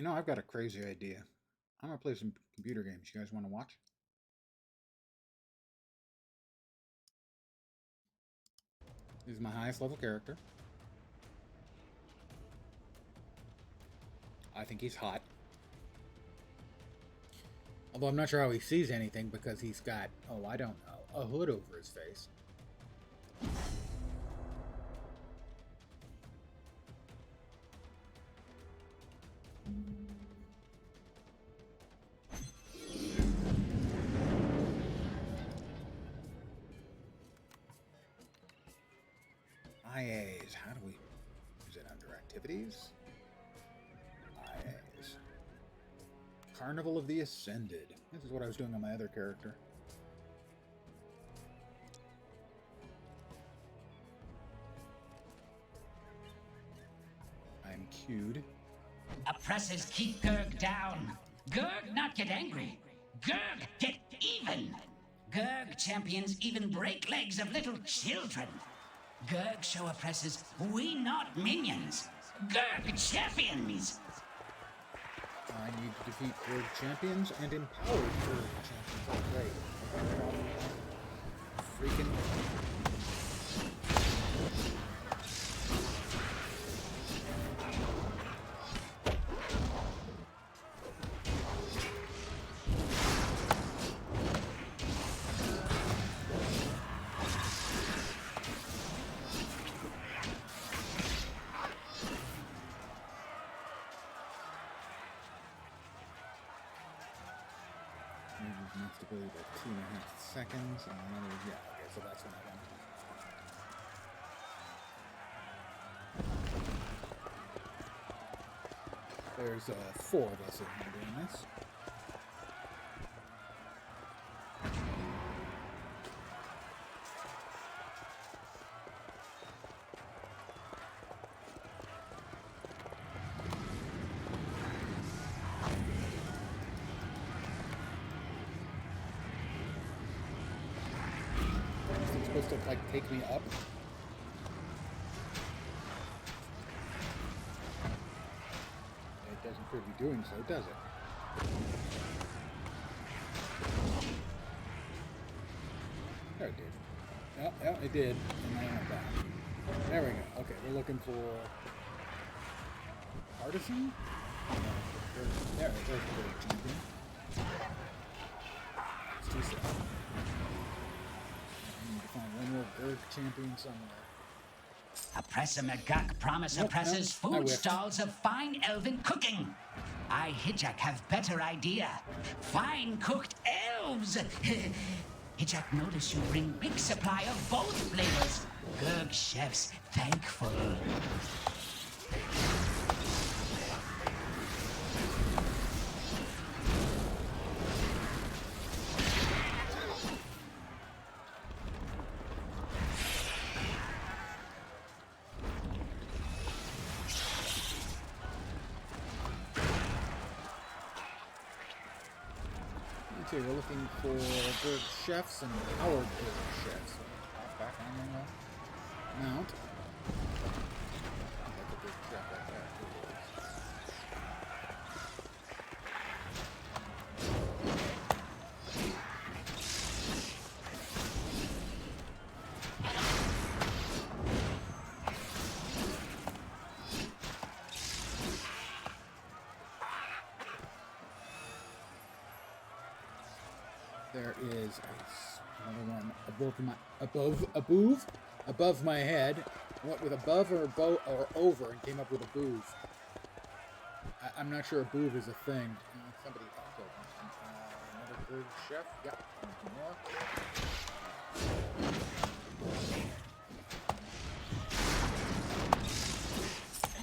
You know, I've got a crazy idea. I'm gonna play some computer games. You guys want to watch? This is my highest level character. I think he's hot. Although I'm not sure how he sees anything because he's got, oh, I don't know, a hood over his face. IAs. How do we use it under activities? IAs. Carnival of the Ascended. This is what I was doing on my other character. I'm queued. Oppressors keep Gurg down. Gurg not get angry. Gurg get even. Gurg champions even break legs of little children. Gurg show oppressors we not minions. Gurg champions. I need to defeat Gurg champions and empower Gurg champions. Great. Freaking. Instability by 2.5 seconds, and another, yeah, okay, so that's what I want. There's 4 of us in here doing this. Supposed to like take me up. It doesn't appear to be doing so, does it? There it did. Yeah, it did. And I went back. There we go. Okay, we're looking for artisan. There's the champion. It's too sad. Find one more Gurg champion somewhere. Oppressor McGuck promise oppressors food stalls of fine elven cooking. I, Hitchak, have better idea. Fine cooked elves. Hitchak, notice you bring big supply of both flavors. Gurg chefs thankful. Okay, we're looking for Gurg chefs and powered Gurg chefs. Back on the mount. That's a big chef right there. There is another one above my head. Went with above or over and came up with a boov. I'm not sure a boov is a thing. Somebody another Gurg chef. Yep, more.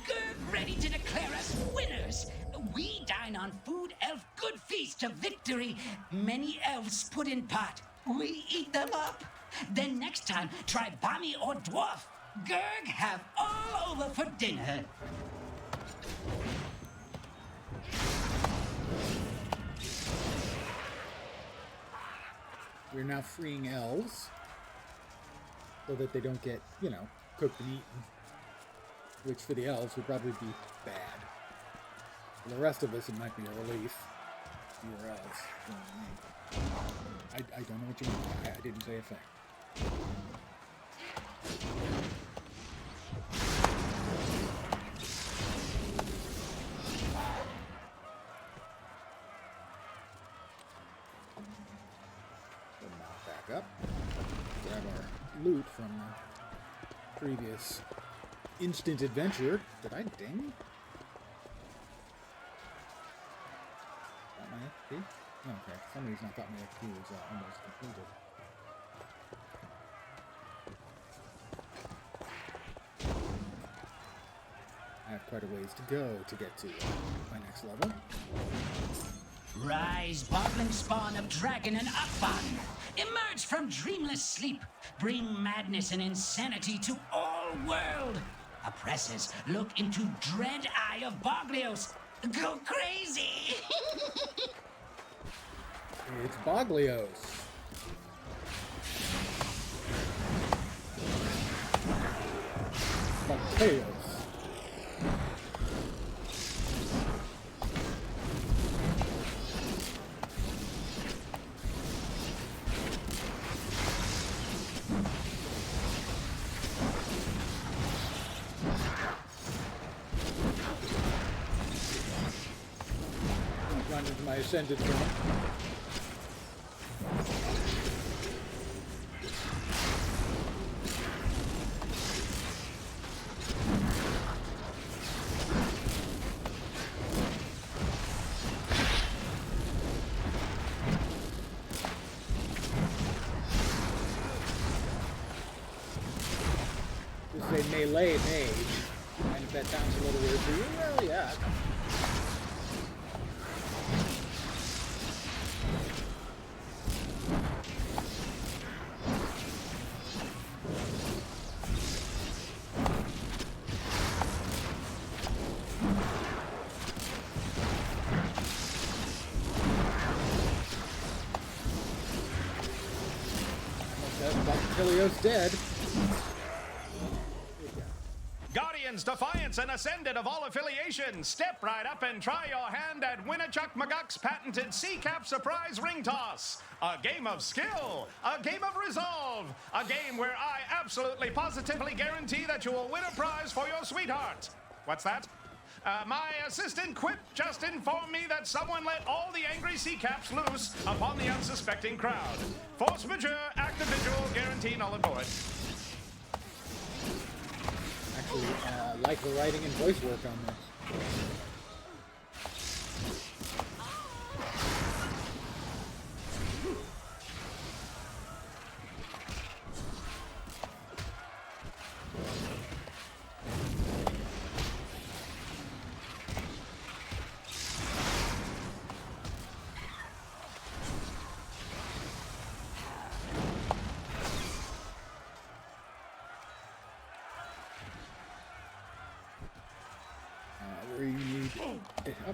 Gurg ready to declare us winners. We dine on food elf good feast of victory. Many elves put in pot. We eat them up. Then next time, try Bami or Dwarf. Gurg have all over for dinner. We're now freeing elves so that they don't get, cooked and eaten. Which for the elves would probably be bad. For the rest of us, it might be a relief. Or else. I don't know what you mean. I didn't say a thing. Back up. Grab our loot from the previous instant adventure. Did I ding? Got my XP? Oh, okay. For some reason I thought my XP was almost completed. I have quite a ways to go to get to my next level. Rise, boggling spawn of dragon and Akban! Emerge from dreamless sleep! Bring madness and insanity to all world! Oppressors, look into dread eye of Boglios! Go crazy! It's Boglios. Boglios. Run into my ascended form. Just say melee mage. And if that sounds a little weird for you, well, yeah. Helios dead. Guardians, Defiance, and Ascended of all affiliations, step right up and try your hand at Winnichuck McGuck's patented C-Cap Surprise Ring Toss. A game of skill, a game of resolve, a game where I absolutely positively guarantee that you will win a prize for your sweetheart. What's that? My assistant Quip just informed me that someone let all the angry C-Caps loose upon the unsuspecting crowd. Force majeure, active visual, guarantee null and void. Actually, like the writing and voice work on this.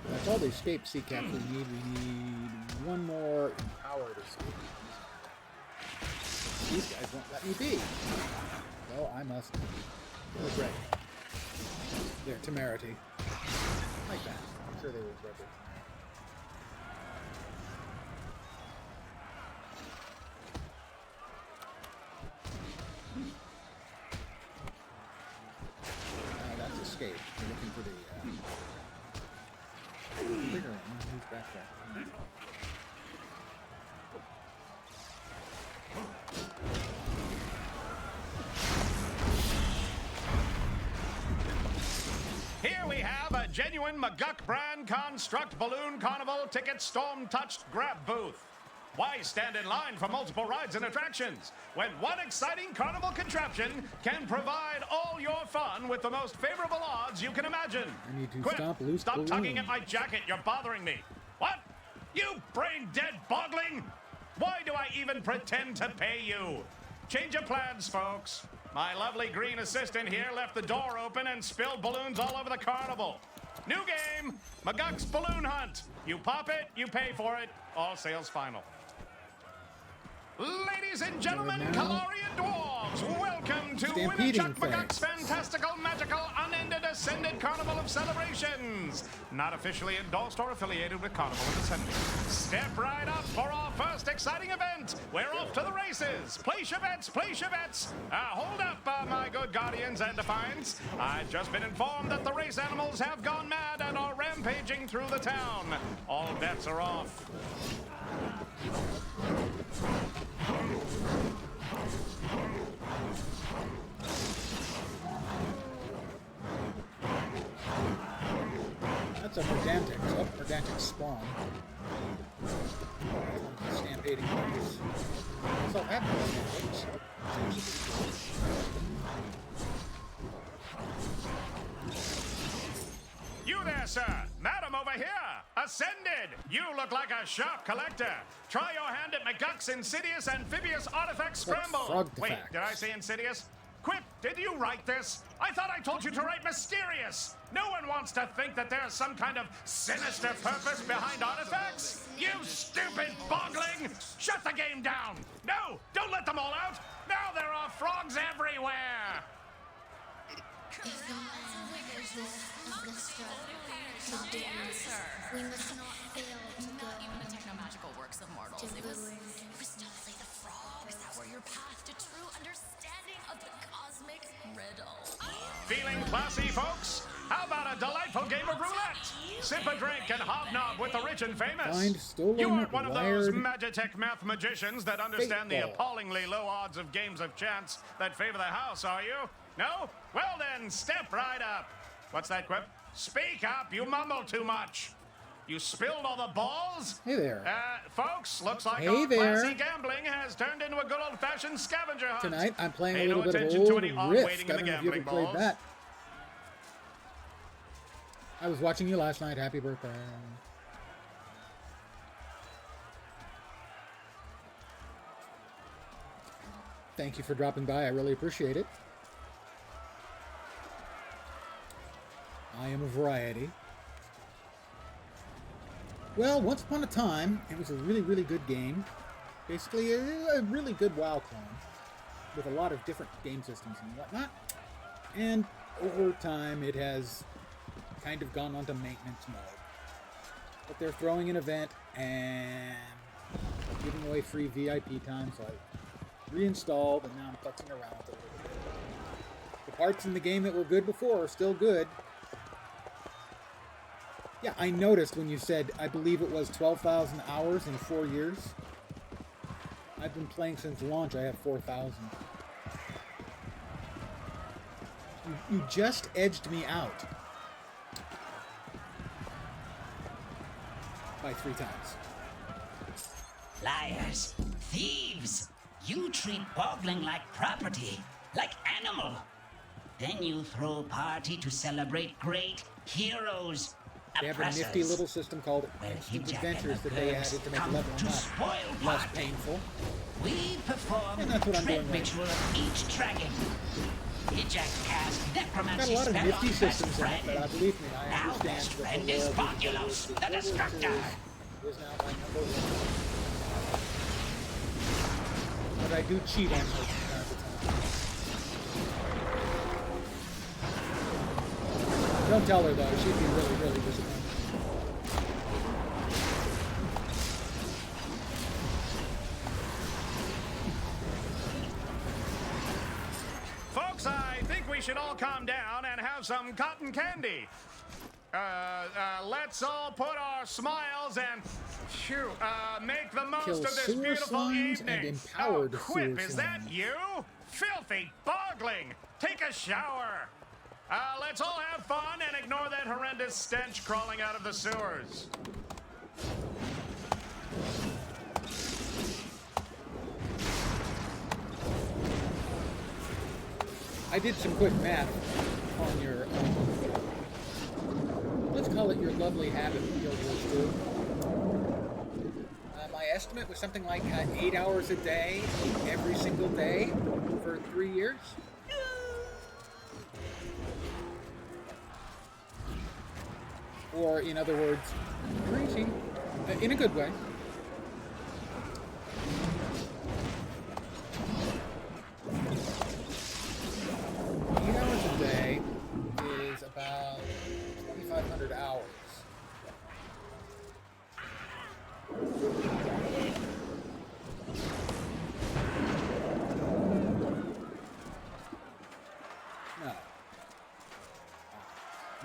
That's all the escape C-Caps we need. We need one more empowered escape. These guys won't let me be. So I must go right. Their temerity. Like that. I'm sure they would regret it. That's escape. We're looking for the bigger one. Who's back there? Here we have a genuine McGuck brand construct balloon carnival ticket storm touched grab booth. Why stand in line for multiple rides and attractions when one exciting carnival contraption can provide all your fun with the most favorable odds you can imagine? I need to Quip, stop loose stop balloons. tugging at my jacket. You're bothering me. What? You brain-dead bogling? Why do I even pretend to pay you? Change of plans, folks. My lovely green assistant here left the door open and spilled balloons all over the carnival. New game, McGuck's Balloon Hunt. You pop it, you pay for it. All sales final. Ladies and gentlemen, Calorian Dwarves, welcome to Stampeding Winnerchuck McGuck's things. fantastical, magical, unended, ascended Carnival of Celebrations. Not officially endorsed or affiliated with Carnival of Ascended. Step right up for our first exciting event. We're off to the races. Place your bets, place your bets. Hold up, my good guardians and defiants. I've just been informed that the race animals have gone mad and are rampaging through the town. All bets are off. That's a Merdantic. Oh, Merdantic spawn. Stampeding place. So that Merdantics. You there, sir. Madam over here. Ascended. You look like a sharp collector. Try your hand at McGuck's Insidious Amphibious Artifact Scramble. Wait, did I say Insidious? Quip, did you write this? I thought I told you to write Mysterious. No one wants to think that there's some kind of sinister purpose behind artifacts. You stupid bogling! Shut the game down. No, don't let them all out. Now there are frogs everywhere. We must not fail to go Even the techno-magical works of mortals. to It was ruin. still the frogs that were your path to true understanding of the cosmic riddle. Feeling classy, folks? How about a delightful game of roulette? Sip a drink and hobnob with the rich and famous. Find stolen, You aren't one of those wired Magitech math magicians that understand the Fate ball. appallingly low odds of games of chance that favor the house, are you? No? Well then, step right up. What's that, Quip? Speak up, you mumble too much. You spilled all the balls? Hey there. Folks, looks like Hey our there. classy gambling has turned into a good old-fashioned scavenger hunt. Tonight I'm playing Pay a little no bit of attention to old any odd Rift. waiting I in don't the know if you ever gambling played balls. that. I was watching you last night. Happy birthday. Thank you for dropping by. I really appreciate it. I am a variety. Well, once upon a time, it was a really, really good game. Basically, a really good WoW clone with a lot of different game systems and whatnot. And over time, it has kind of gone onto maintenance mode. But they're throwing an event and giving away free VIP time, so I reinstalled and now I'm futzing around with it a little bit. The parts in the game that were good before are still good. Yeah, I noticed when you said, I believe it was 12,000 hours in 4 years. I've been playing since launch. I have 4,000. You just edged me out by 3 times. Liars, thieves, you treat boggling like property, like animal. Then you throw a party to celebrate great heroes. They have a nifty little system called Well, Instant Hijak Adventures and the that they Gurks added to make come leveling to up spoil less party. painful. We perform And that's what I'm dread doing right ritual of each dragon. Hijak cast Got necromancy a lot of spell nifty on best systems in it, friend. but I believe me, I Now understand best that the friend is world Populous, the Destructor. is now my number 1. But I do cheat on those from time to time. Don't tell her though, she'd be really, really disappointed. Folks, I think we should all calm down and have some cotton candy. Let's all put our smiles and make the most Kill of this sewer beautiful slimes evening. and empower the Quip, sewer is that slime. you? Filthy bogling! Take a shower. Let's all have fun and ignore that horrendous stench crawling out of the sewers. I did some quick math on your, let's call it your lovely habit of Guild Wars 2. My estimate was something like 8 hours a day, every single day, for 3 years. Or, in other words, crazy, in a good way. 2,500 hours. No.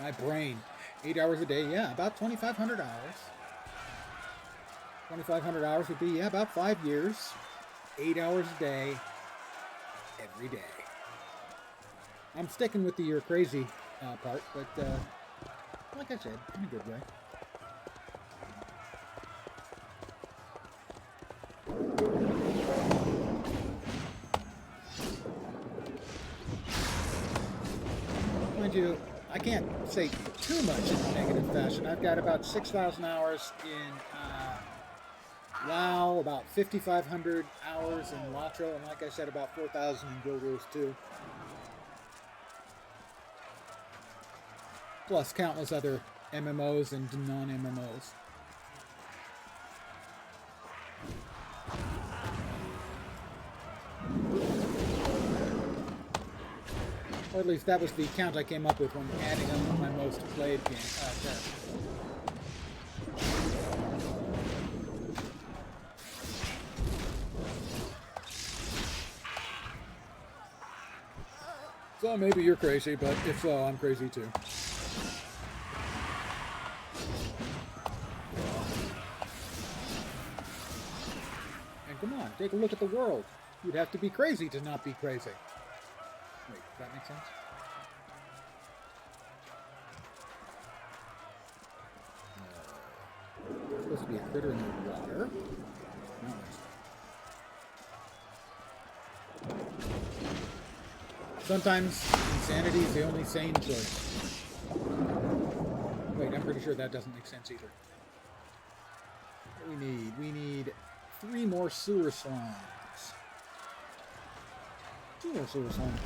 My brain. 8 hours a day, yeah, about 2,500 hours. 2,500 hours would be, yeah, about 5 years. 8 hours a day, every day. I'm sticking with the you're crazy part, but like I said, in a good way. Mind you, I can't say too much in a negative fashion. I've got about 6,000 hours in WoW, about 5,500 hours in Latro, and like I said, about 4,000 in Guild Wars 2. Plus countless other MMOs and non-MMOs. Or at least that was the count I came up with when adding up my most played game. So maybe you're crazy, but if so, I'm crazy too. And come on, take a look at the world. You'd have to be crazy to not be crazy. Wait, does that make sense? There's supposed to be a critter in the water. No, sometimes insanity is the only sane choice. Wait, I'm pretty sure that doesn't make sense either. What do we need? We need 3 more sewer slimes. 2 more sewer slimes.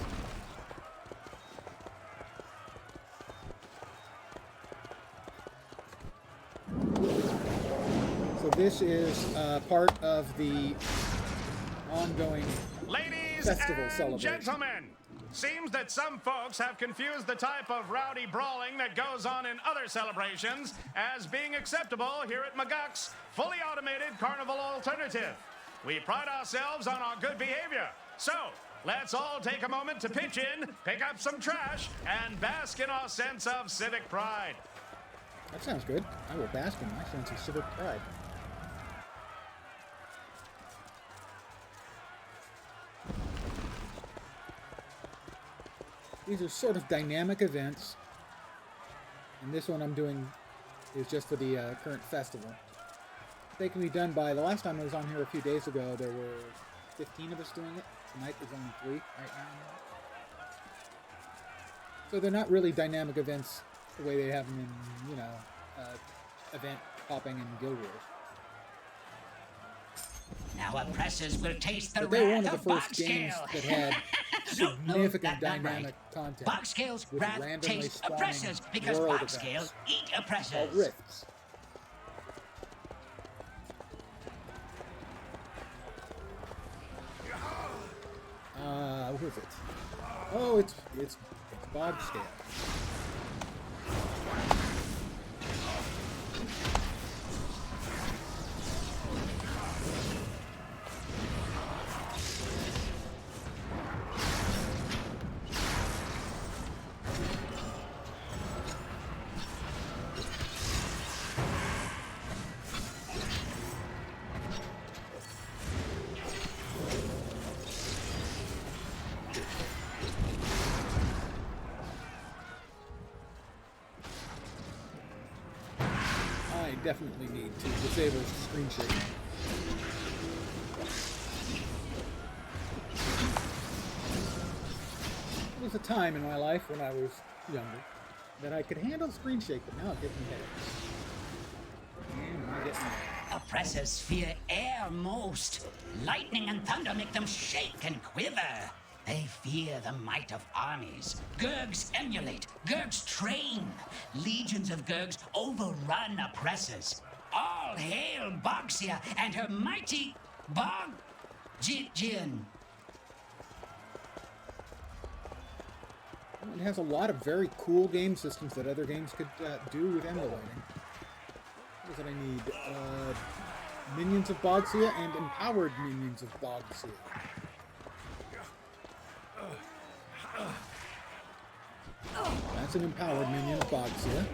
So this is part of the ongoing Ladies festival and celebration. gentlemen, seems that some folks have confused the type of rowdy brawling that goes on in other celebrations as being acceptable here at McGuck's fully automated carnival alternative. We pride ourselves on our good behavior. So, let's all take a moment to pitch in, pick up some trash, and bask in our sense of civic pride. That sounds good. I will bask in my sense of civic pride. These are sort of dynamic events, and this one I'm doing is just for the current festival. They can be done by, the last time I was on here a few days ago, there were 15 of us doing it. Tonight there's only 3 right now. So they're not really dynamic events the way they have them in, you know, event hopping in Guild Wars. Now oppressors will taste the But they were one wrath of the of first games Bogscale. that had significant not dynamic right. content. Bogscale's with wrath randomly tastes spawning oppressors because world Bogscale events eat called oppressors. rifts. Who is it? Oh, it's Bogscale. I definitely need to disable screen sharing. There was a time in my life when I was younger that I could handle screen shake, but now it gives me headaches. And I get mad. Oppressors fear air most. Lightning and thunder make them shake and quiver. They fear the might of armies. Gurgs emulate. Gurgs train. Legions of Gurgs overrun oppressors. All hail Bogsia and her mighty Bogjin. It has a lot of very cool game systems that other games could do with emulating. What is it I need? Minions of Bogsia and empowered minions of Bogsia. That's an empowered minion of Bogsia.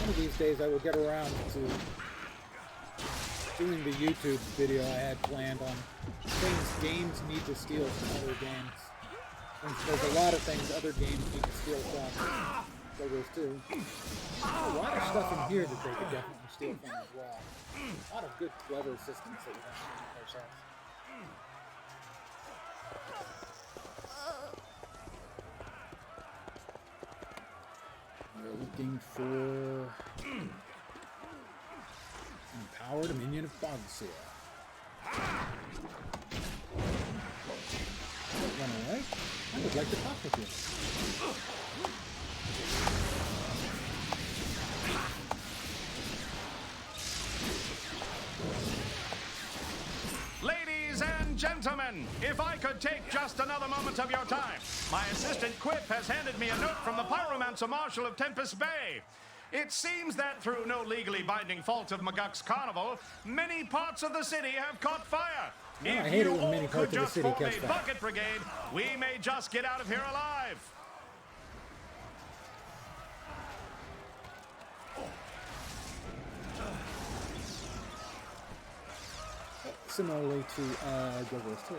One of these days I will get around to doing the YouTube video I had planned on things games need to steal from other games. And there's a lot of things other games need to steal from. So there's too. There's a lot of stuff in here that they could definitely steal from as well. A lot of good, clever systems that we have ourselves. We're looking for empowered minion of Bogsia. Don't run away. I would like to talk with you. Ladies and gentlemen, if I could take just another moment of your time. My assistant Quip has handed me a note from the Pyromancer Marshal of Tempest Bay. It seems that through no legally binding fault of McGuck's Carnival, many parts of the city have caught fire. No, I if hate it you when many all parts could of the just city form catch a fire. bucket brigade, we may just get out of here alive. Similarly to Go-Go's 2,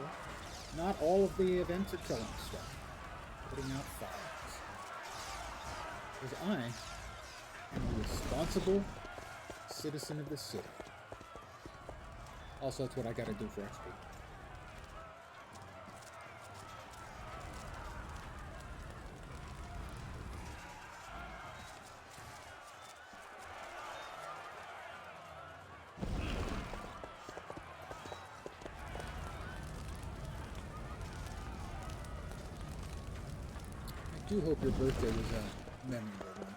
not all of the events are killing stuff, putting out fires. Because I am a responsible citizen of the city. Also, that's what I gotta do for XP. I do hope your birthday was a memorable one.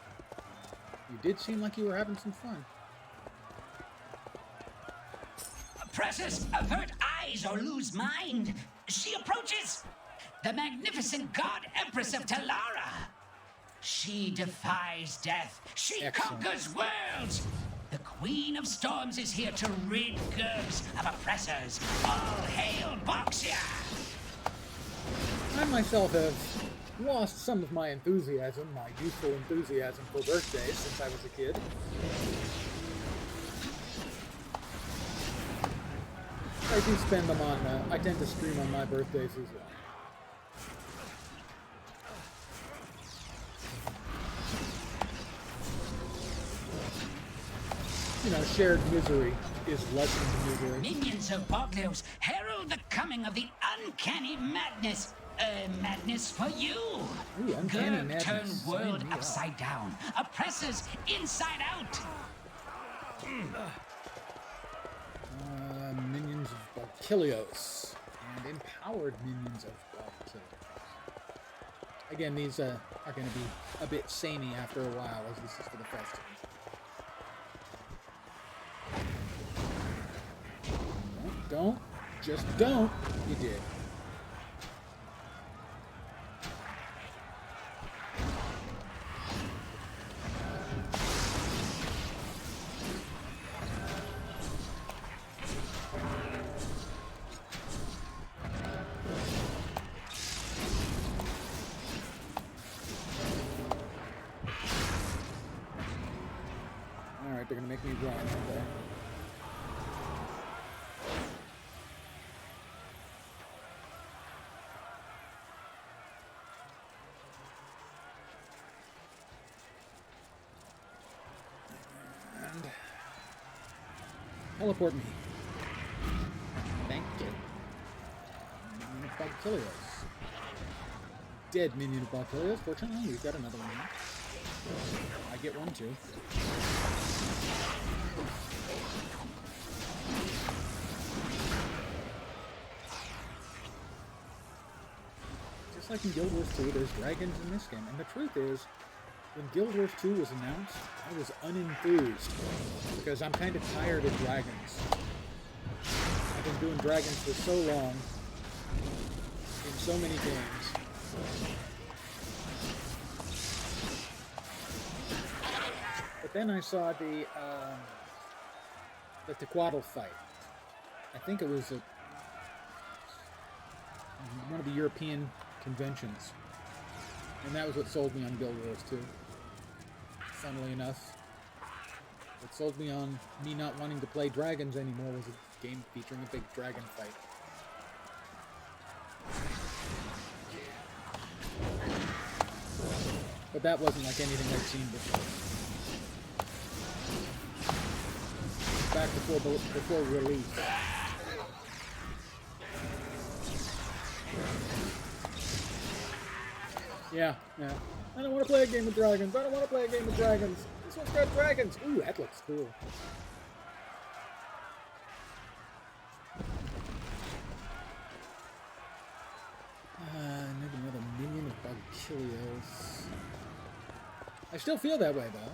You did seem like you were having some fun. Presses, avert eyes or lose mind. She approaches. The magnificent god empress of Talara. She defies death. She Excellent. conquers worlds. The Queen of Storms is here to rid GURPS of oppressors. All hail Boxia! I myself have lost some of my enthusiasm, my youthful enthusiasm for birthdays since I was a kid. I do spend them on, I tend to stream on my birthdays as well. You know, shared misery is lessened misery. Minions of Boglios herald the coming of the uncanny madness. Madness for you. Ooh, uncanny GURP madness. turn Sign world me up. upside down. Oppressors inside out. Minions of Balkilios and empowered minions of Balkilios. Again, these are going to be a bit samey after a while, as this is for the festival. Don't. Just don't. You did. Alright, they're gonna make me run, aren't they? And teleport me. Thank you. Minion of Balkilios. Dead minion of Balkilios. Fortunately, we've got another one here. I get one too. Just like in Guild Wars 2, there's dragons in this game. And the truth is, when Guild Wars 2 was announced, I was unenthused because I'm kind of tired of dragons. I've been doing dragons for so long in so many games. But then I saw the Tequatl fight. I think it was one of the European conventions. And that was what sold me on Guild Wars 2. Funnily enough. What sold me on me not wanting to play dragons anymore was a game featuring a big dragon fight. But that wasn't like anything I'd seen before. Back before release. Yeah. I don't want to play a game of dragons. I don't want to play a game of dragons. This one's got dragons. Ooh, that looks cool. Maybe another minion of Bugkilios. I still feel that way, though.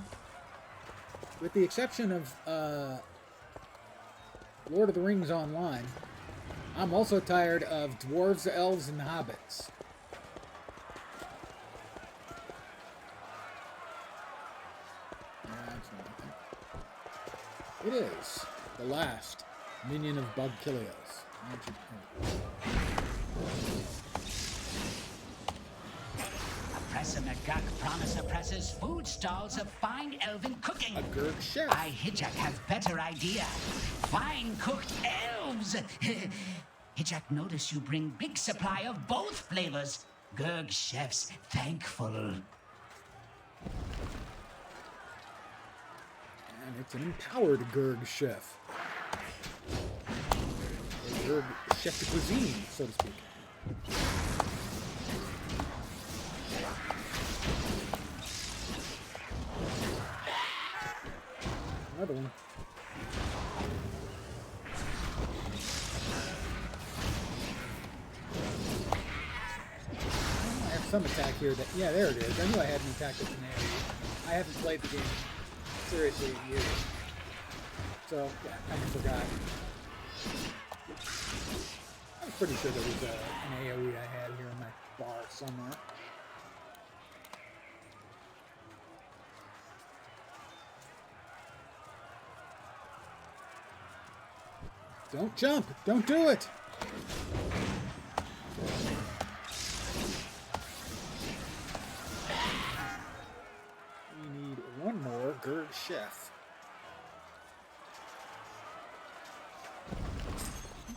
With the exception of Lord of the Rings Online, I'm also tired of dwarves, elves, and hobbits. It is the last minion of Bugkilios. Oppressor McGuck promise oppressors food stalls of fine elven cooking. A Gurg chef. I, Hijak, have better idea. Fine cooked elves. Hijak, notice you bring big supply of both flavors. Gurg chefs thankful. And it's an empowered Gurg chef. A Gurg chef de cuisine, so to speak. Another one. I have some attack here that... Yeah, there it is. I knew I had an attack that's an AoE. I haven't played the game seriously in years. So, yeah, I forgot. I was pretty sure there was an AoE I had here in my bar somewhere. Don't jump! Don't do it! We need one more Gurg chef.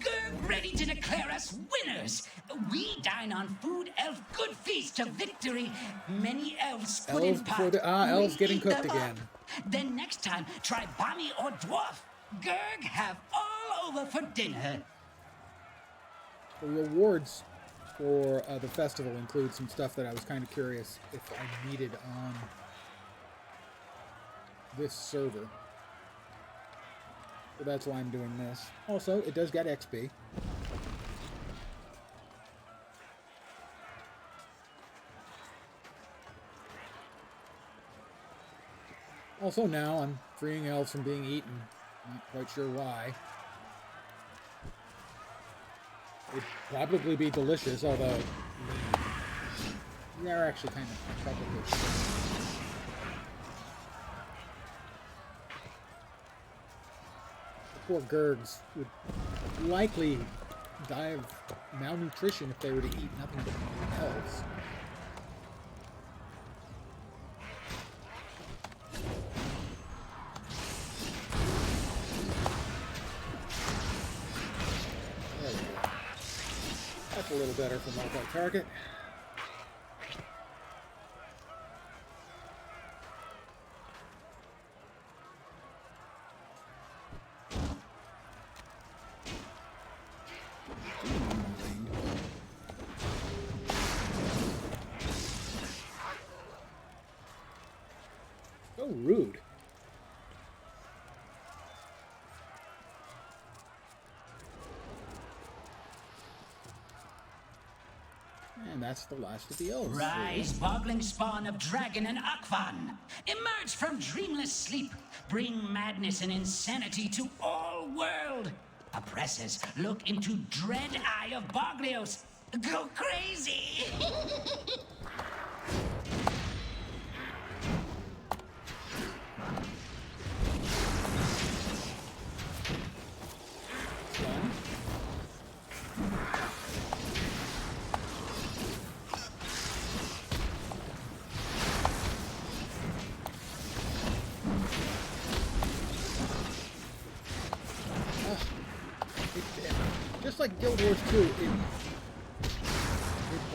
Gurg ready to declare us winners. We dine on food elf good feast to victory. Many elves put in Elves pot. elves We getting eat cooked them again. up. Then next time, try Bommy or Dwarf. Gurg have all over for dinner. The rewards for the festival include some stuff that I was kind of curious if I needed on this server. So that's why I'm doing this. Also, it does get XP. Also now, I'm freeing elves from being eaten. Not quite sure why. It'd probably be delicious, although they are actually kind of probably. The poor Gurgs would likely die of malnutrition if they were to eat nothing but elves. A little better for multi-target. So rude. And that's the last of the elves. Rise, boggling spawn of dragon and Akvan. Emerge from dreamless sleep. Bring madness and insanity to all world. Oppressors, look into dread eye of Boglios. Go crazy! One. Just like Guild Wars 2, it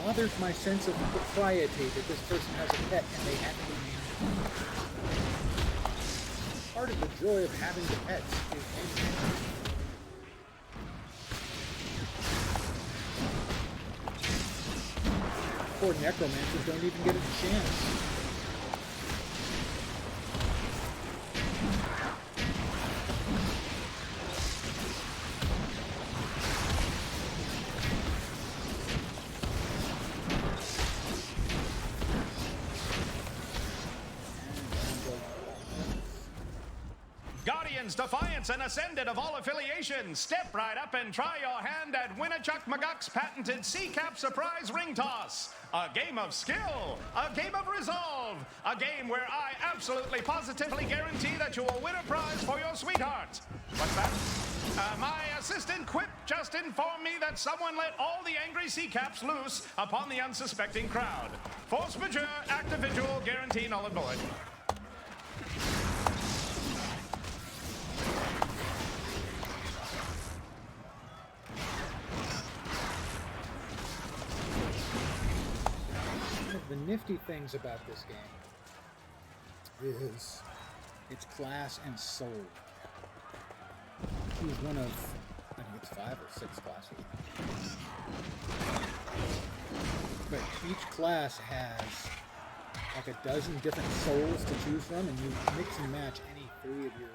bothers my sense of propriety that this person has a pet and they have to name it. Part of the joy of having the pets is naming it. Poor necromancers don't even get a chance. Guardians, Defiance, and Ascended of all affiliations, step right up and try your hand at Winnichuck McGuck's patented C-Cap Surprise Ring Toss. A game of skill, a game of resolve, a game where I absolutely positively guarantee that you will win a prize for your sweetheart. What's that? My assistant Quip just informed me that someone let all the angry C-Caps loose upon the unsuspecting crowd. Force majeure, active visual, guarantee null and void. The nifty things about this game is its class and soul. Choose one of, I think it's 5 or 6 classes. But each class has like a dozen different souls to choose from, and you mix and match any 3 of your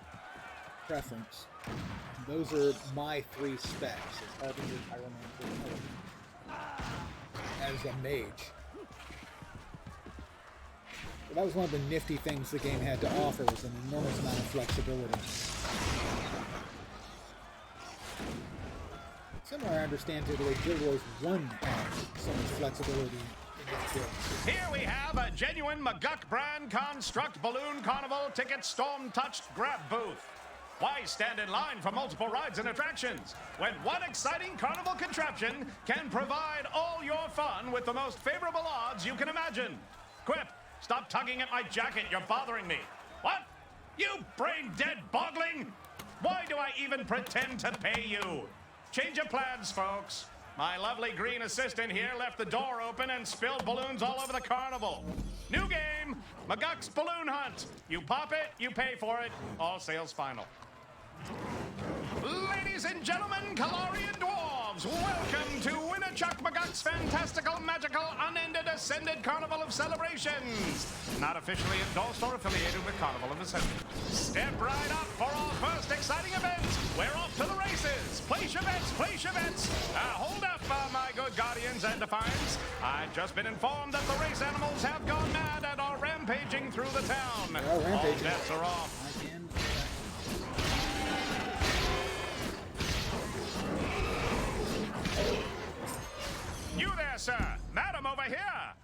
preference. Those are my 3 specs as Harbinger, Pyromancer, as a mage. That was one of the nifty things the game had to offer, was an enormous amount of flexibility. Similar, I understand, to the way Guild Wars 1 had so much flexibility in its builds. Here we have a genuine McGuck brand construct balloon carnival ticket storm touched grab booth. Why stand in line for multiple rides and attractions when one exciting carnival contraption can provide all your fun with the most favorable odds you can imagine? Quip! Stop tugging at my jacket, you're bothering me. What? You brain-dead bogling? Why do I even pretend to pay you? Change of plans, folks. My lovely green assistant here left the door open and spilled balloons all over the carnival. New game, McGuck's Balloon Hunt. You pop it, you pay for it, all sales final. Ladies and gentlemen, Kalarian dwarves, welcome to Winnichuck McGuck's fantastical, magical, unended, ascended Carnival of Celebrations. Not officially endorsed or affiliated with Carnival of Ascended. Step right up for our first exciting event. We're off to the races. Place your bets, place your bets. Hold up, my good Guardians and Defiance. I've just been informed that the race animals have gone mad and are rampaging through the town. All bets are off. You there, sir. Madam over here.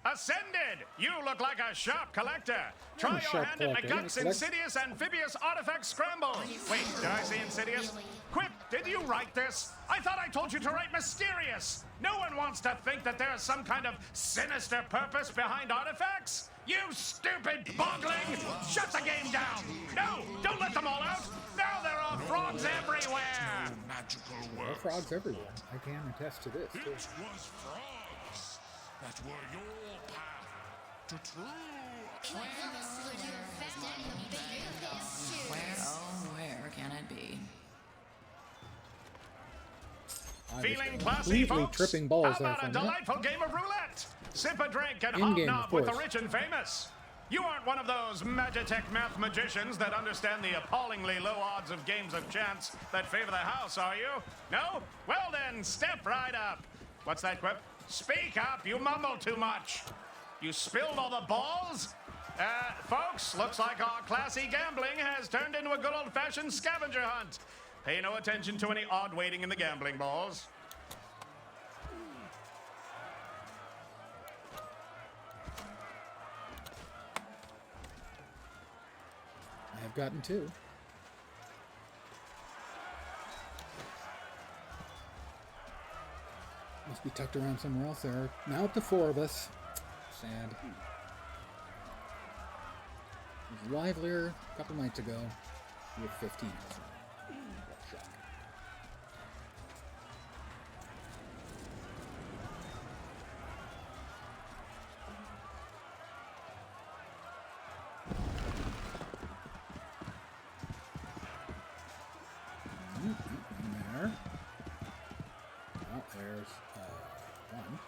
Ascended. You look like a sharp collector. Try your hand at McGuck's Insidious Amphibious Artifact Scramble. Wait, did I say Insidious? Quip, did you write this? I thought I told you to write Mysterious. No one wants to think that there is some kind of sinister purpose behind artifacts. You stupid bogling! Shut the game down! No, don't let them all out! Now there are frogs everywhere! There are frogs everywhere. I can attest to this, too. It was frogs that were your path to true Where can it be? Feeling classy, folks? Tripping balls. How about a delightful game of roulette? Sip a drink and In-game, hobnob of with the course. rich and famous. You aren't one of those Magitech math magicians that understand the appallingly low odds of games of chance that favor the house, are you? No? Well then, step right up. What's that, Quip? Speak up, you mumble too much. You spilled all the balls? Folks, looks like our classy gambling has turned into a good old-fashioned scavenger hunt. Pay no attention to any odd waiting in the gambling balls. I have gotten 2. Must be tucked around somewhere else there. Now up to 4 of us. Sad. It was livelier a couple nights ago. We have 15. So what a shock. There. Oh, there's 1.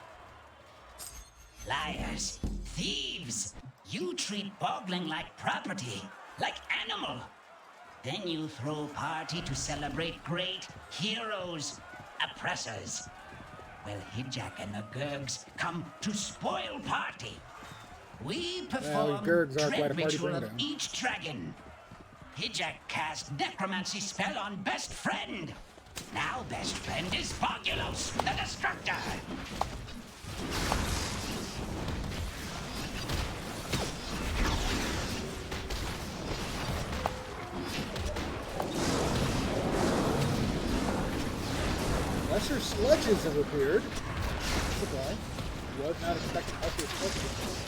Liars, thieves, you treat boggling like property, like animal. Then you throw party to celebrate great heroes, oppressors. Well, Hijak and the Gurgs come to spoil party. We perform Gurgs are quite a dread party ritual of burner. each dragon. Hijak cast necromancy spell on best friend. Now best friend is Bogulos, the Destructor. Lesser sludges have appeared. Supply. Was not expecting lesser sludges.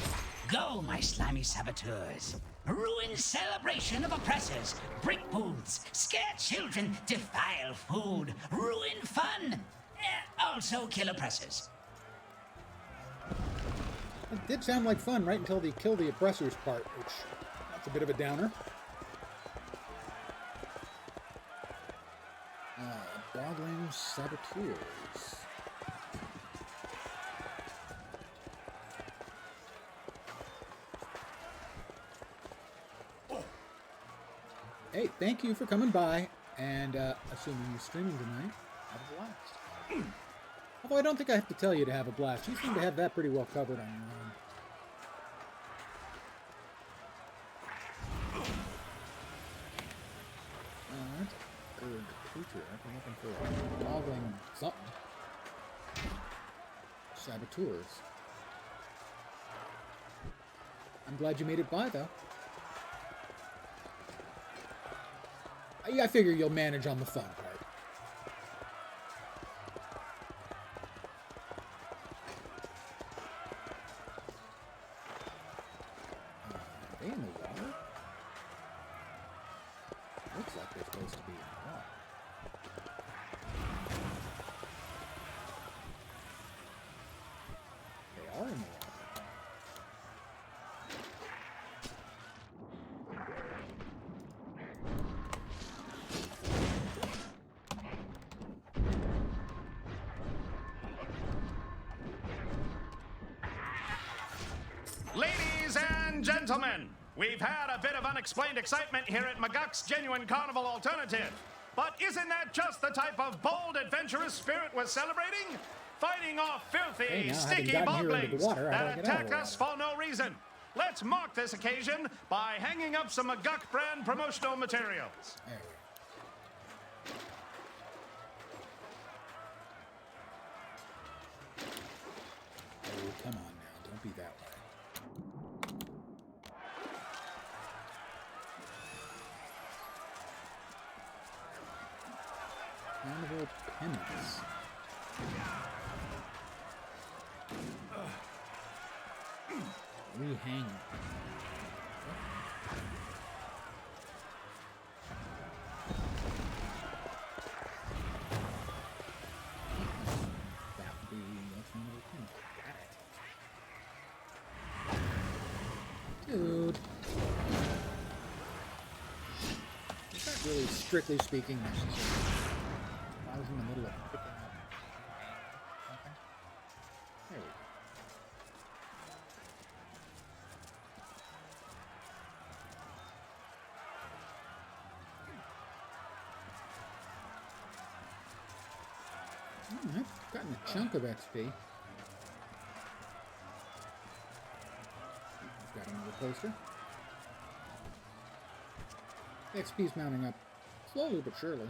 Go, my slimy saboteurs. Ruin celebration of oppressors. Break booths. Scare children. Defile food. Ruin fun. Also kill oppressors. It did sound like fun right until the kill the oppressors part, which that's a bit of a downer. Boggling saboteurs. Hey, thank you for coming by, and assuming you're streaming tonight, have a blast. Although I don't think I have to tell you to have a blast. You seem to have that pretty well covered on your own. Good creature. I'm looking for boggling something. Saboteurs. I'm glad you made it by, though. I figure you'll manage on the fun part. Are they in the water? Looks like they're supposed to be in the water. They are in the water. Ladies and gentlemen, we've had a bit of unexplained excitement here at McGuck's Genuine Carnival Alternative. But isn't that just the type of bold, adventurous spirit we're celebrating? Fighting off filthy, Hey, now, having sticky gotten here into the boglings water, how do I that get out of attack the us for no reason. Let's mark this occasion by hanging up some McGuck brand promotional materials. There we go. Oh, come on now. Don't be that way. Carnival penance. Rehang. That would be Carnival penance. Got it. Dude. It's not really, strictly speaking, necessary. I was in the middle of picking up something. There we go. I've gotten a chunk of XP. Got another poster. XP's mounting up slowly but surely.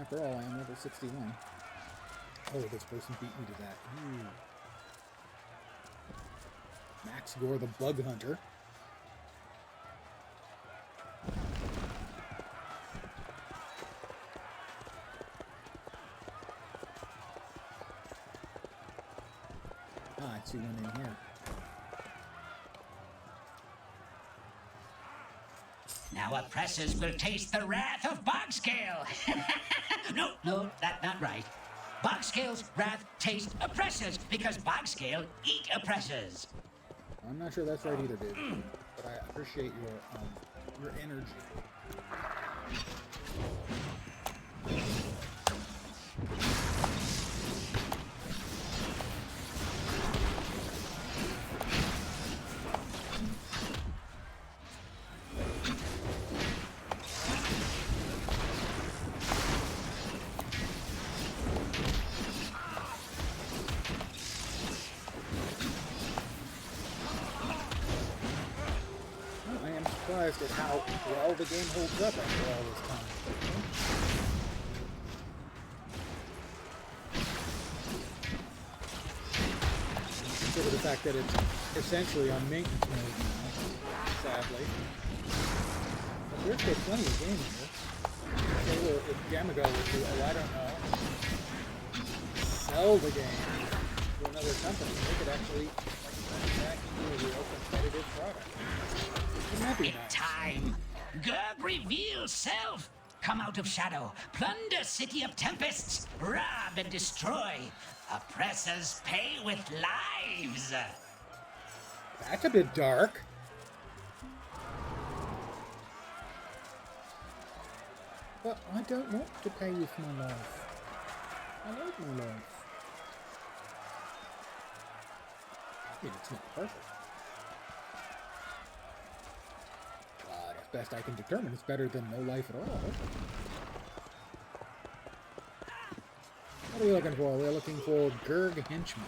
After all, I am level 61. Oh, this person beat me to that. Ooh. Max Gore, the Bug Hunter. Ah, I see one in here. Now oppressors will taste the wrath of Bogscale. No, that's not right. Bogscale's wrath tastes oppressors because Bogscale eat oppressors. I'm not sure that's right either, dude. But I appreciate your energy. Surprised at how well the game holds up after all this time. Consider the fact that it's essentially on maintenance mode now, sadly. But there's still plenty of game here. If Gamigo would do, I don't know, sell the game to another company, they could actually turn it back into a real competitive product. In time, Gurg reveals self. Come out of shadow, plunder city of tempests, rob and destroy. Oppressors pay with lives. That's a bit dark. But I don't want to pay with my life. I like my life. I mean, it's not perfect. Best I can determine, it's better than no life at all. What are we looking for? We're looking for Gurg Henchman.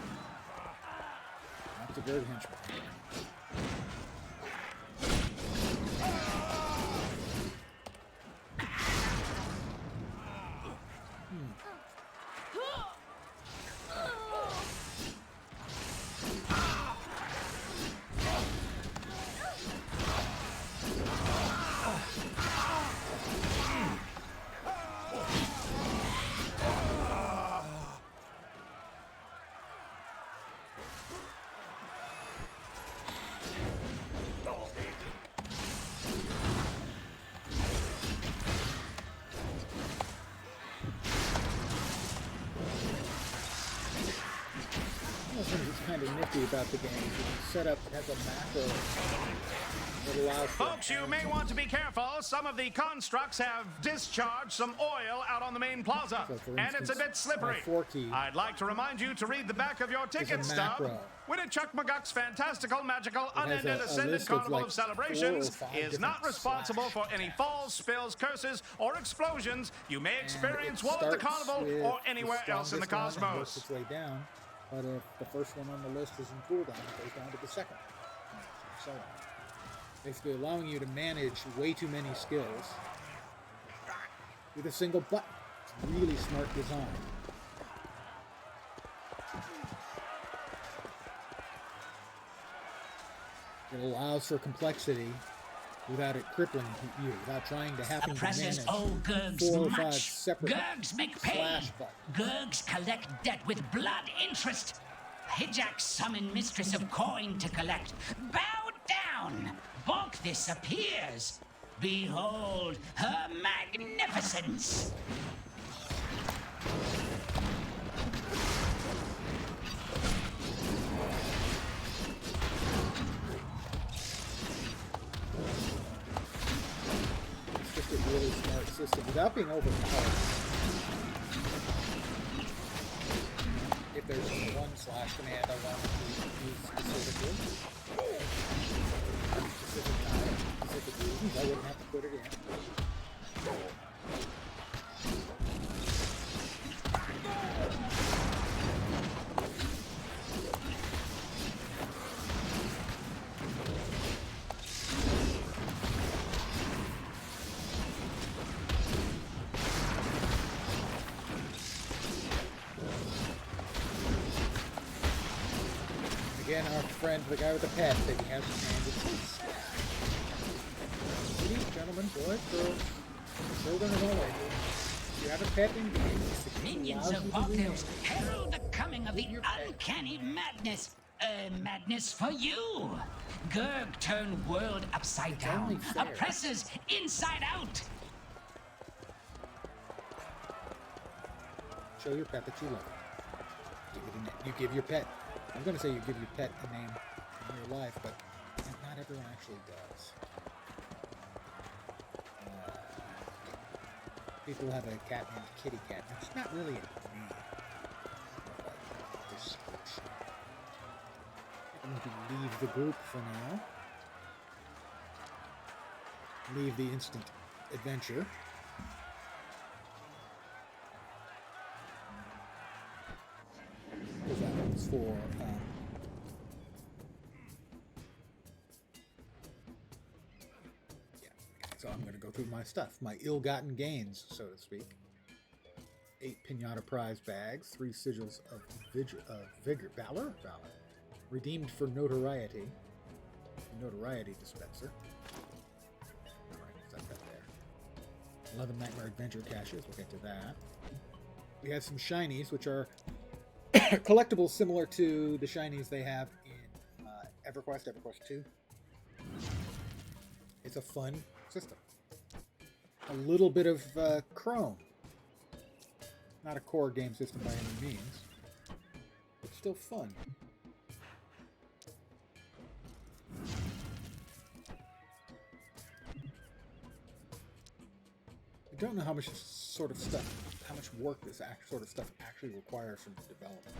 That's a Gurg Henchman. Kind of nifty about the game. You can set up, it has a macro that allows for Folks, you may want to be careful. Some of the constructs have discharged some oil out on the main plaza, So, for and it's a instance, bit slippery. 4 key I'd like to remind you to read the back of your ticket stub. macro. Winnichuck McGuck's fantastical, magical, has unended, a ascended list of, carnival like, of celebrations 4 or 5 is not different responsible for slash any falls, spills, curses, or explosions you may experience and it while at the starts carnival with or anywhere the else in the strongest one and works cosmos. its way down. But if the first one on the list is in cooldown, it goes down to the second. And so on. Basically allowing you to manage way too many skills with a single button. It's really smart design. It allows for complexity without it crippling you, without trying to happen to Oppressors manage owe Gurgs 4 or 5 much. separate Gurgs make pay. slash buttons. Gurgs collect debt with blood interest. Hijack summon Mistress of Coin to collect. Bow down! Balkthis appears. Behold her magnificence. It's just a really smart system without being overpowered. If there's one slash command I want to use specifically, specific time, specific reasons, I wouldn't have to put it in. Again, our friend, the guy with the pet that he has in hand. Ladies, gentlemen, boys, girls, children of all ages, if you have a pet in games, the game Minions allows of you to rename Valkyries, it. herald the coming of the uncanny madness. Madness for you. Gurg turn world upside only down. fair. Oppressors inside out. Show your pet that you love it. Give it a name. You give your pet. I'm going to say you give your pet a name in real life, but not everyone actually does. People have a cat named Kitty Cat. It's not really a name. But description. I'm going to leave the group for now. Leave the instant adventure. Because that one's for yeah. So I'm going to go through my stuff, my ill-gotten gains, so to speak. 8 Pinata prize bags, 3 sigils of Valor, redeemed for notoriety. Notoriety dispenser. Alright, what's that there? 11 Nightmare Adventure caches, we'll get to that. We have some shinies, which are collectibles similar to the shinies they have in EverQuest 2. It's a fun system. A little bit of Chrome. Not a core game system by any means, but still fun. I don't know how much how much work this sort of stuff actually requires from the development.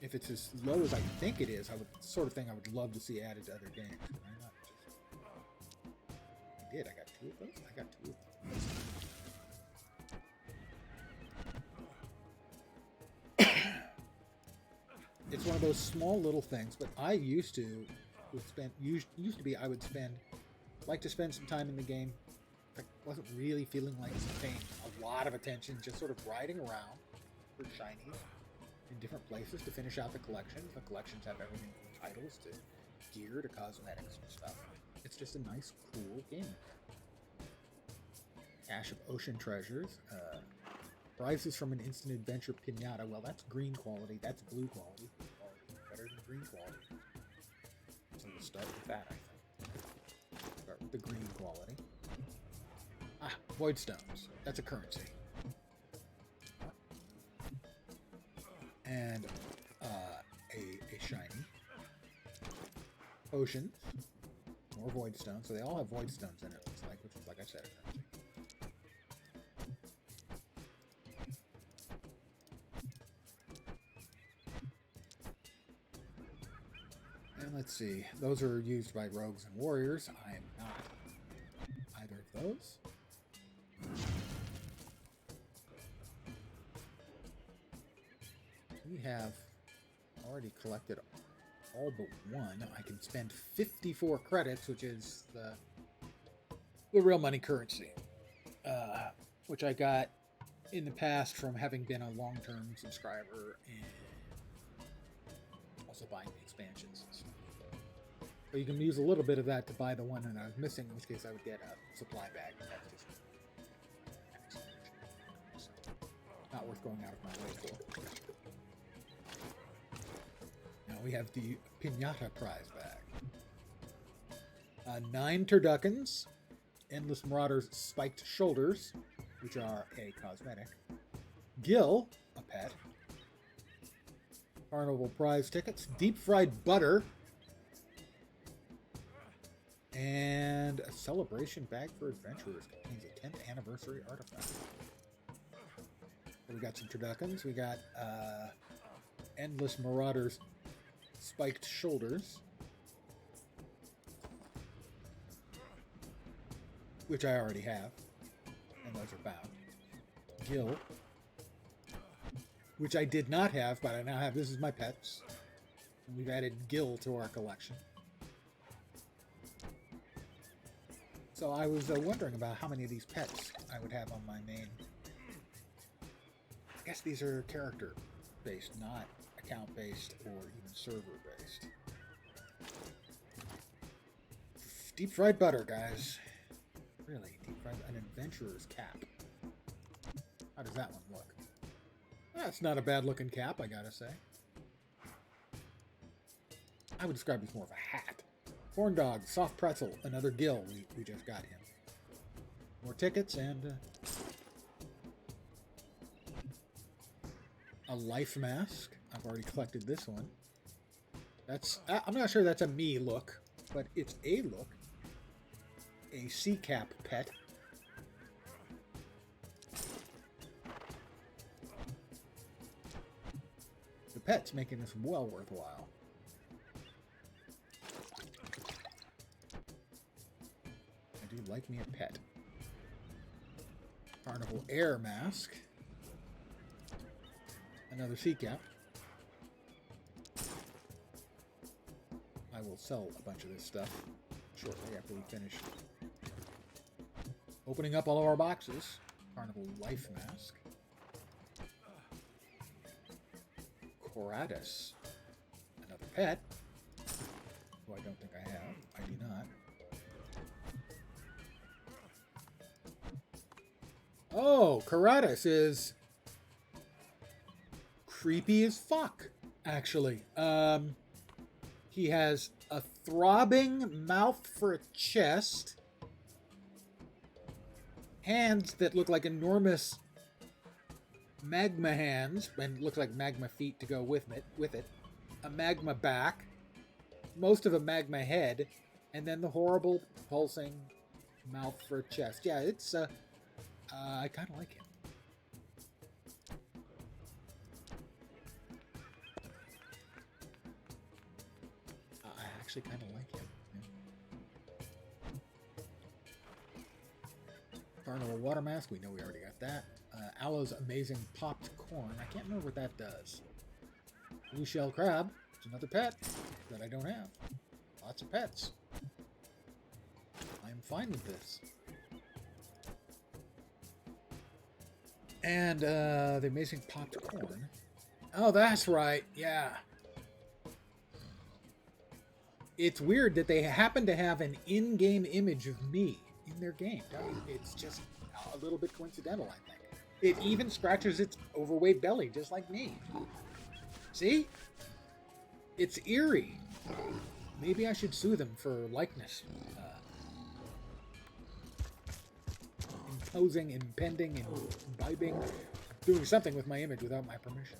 If it's as low as I think it is, sort of thing I would love to see added to other games. Why not just... I did. I got 2 of those. I got 2 of them. It's one of those small little things, but I used to like to spend some time in the game. I wasn't really feeling like paying a lot of attention, just sort of riding around for shinies in different places to finish out the collections. The collections have everything from titles to gear to cosmetics and stuff. It's just a nice, cool game. Cache of Ocean Treasures. Prizes from an instant adventure pinata. Well, that's green quality. That's blue quality. Blue quality is better than green quality. So we'll start with that, I think. Start with the green quality. Ah, Void Stones. That's a currency. And a shiny. Potions. More Void Stones. So they all have Void Stones in it, looks like, which is, like I said, a currency. Let's see. Those are used by rogues and warriors. I am not either of those. We have already collected all but one. I can spend 54 credits, which is the real money currency, which I got in the past from having been a long-term subscriber and also buying the expansions and stuff. So you can use a little bit of that to buy the one that I was missing, in which case I would get a supply bag. That's just not worth going out of my way for. Now we have the Pinata prize bag. 9 Turduckens, Endless Marauders Spiked Shoulders, which are a cosmetic. Gil, a pet. Carnival prize tickets. Deep Fried Butter. And a celebration bag for adventurers contains a 10th anniversary artifact. So we got some Turduckens. We got Endless Marauders Spiked Shoulders, which I already have, and those are bound. Gil, which I did not have, but I now have. This is my pets. And we've added Gil to our collection. So I was wondering about how many of these pets I would have on my main. I guess these are character-based, not account-based or even server-based. Deep fried butter, guys. Really, deep fried, an adventurer's cap. How does that one look? That's not a bad-looking cap, I gotta say. I would describe it as more of a hat. Corn dog, soft pretzel, another gill. We just got him. More tickets and a life mask. I've already collected this one. That's I'm not sure that's a me look, but it's a look. A sea cap pet. The pet's making this well worthwhile. I do like me a pet. Carnival air mask. Another sea cap. I will sell a bunch of this stuff shortly after we finish opening up all of our boxes. Carnival life mask. Coratus. Another pet. Who I don't think I have. I do not. Oh, Coratus is creepy as fuck, actually. He has a throbbing mouth for a chest, hands that look like enormous magma hands, and looks like magma feet to go with it, a magma back, most of a magma head, and then the horrible pulsing mouth for a chest. Yeah, it's I kind of like him. I actually kind of like him. Yeah. Carnival water mask. We know we already got that. Aloe's amazing popped corn. I can't remember what that does. Blue shell crab. It's another pet that I don't have. Lots of pets. I'm fine with this. And the amazing popped corn. Oh, that's right. Yeah. It's weird that they happen to have an in-game image of me in their game. It's just a little bit coincidental, I think. It even scratches its overweight belly, just like me. See? It's eerie. Maybe I should sue them for likeness. Imposing, impending, imbibing, doing something with my image without my permission.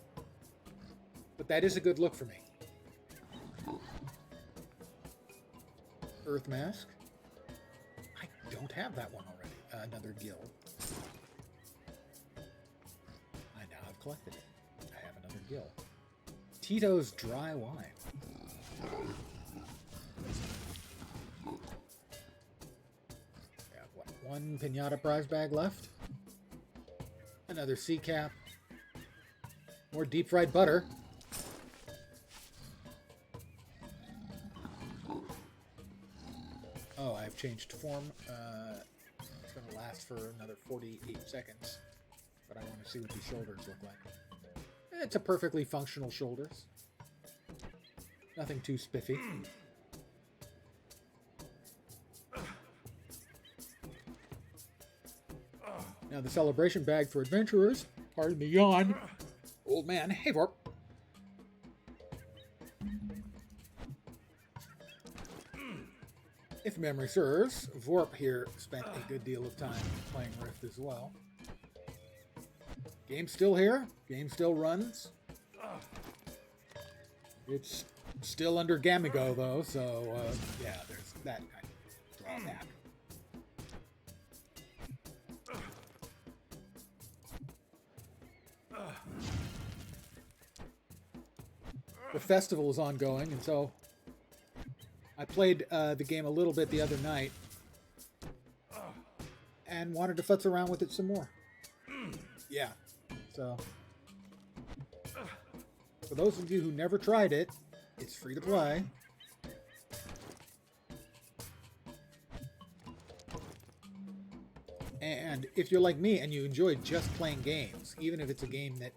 But that is a good look for me. Earth mask. I don't have that one already. Another gill. I now have collected it. I have another gill. Tito's dry wine. One pinata prize bag left. Another sea cap. More deep fried butter. Oh, I've changed form. It's going to last for another 48 seconds. But I want to see what these shoulders look like. It's a perfectly functional shoulders. Nothing too spiffy. Now the celebration bag for adventurers. Pardon the yawn. Old man. Hey, Vorp. If memory serves, Vorp here spent a good deal of time playing Rift as well. Game's still here. Game still runs. It's still under Gamigo, though, so yeah, there's that kind of drawback. The festival is ongoing, and so I played the game a little bit the other night and wanted to futz around with it some more. Yeah, so for those of you who never tried it, it's free to play. And if you're like me and you enjoy just playing games, even if it's a game that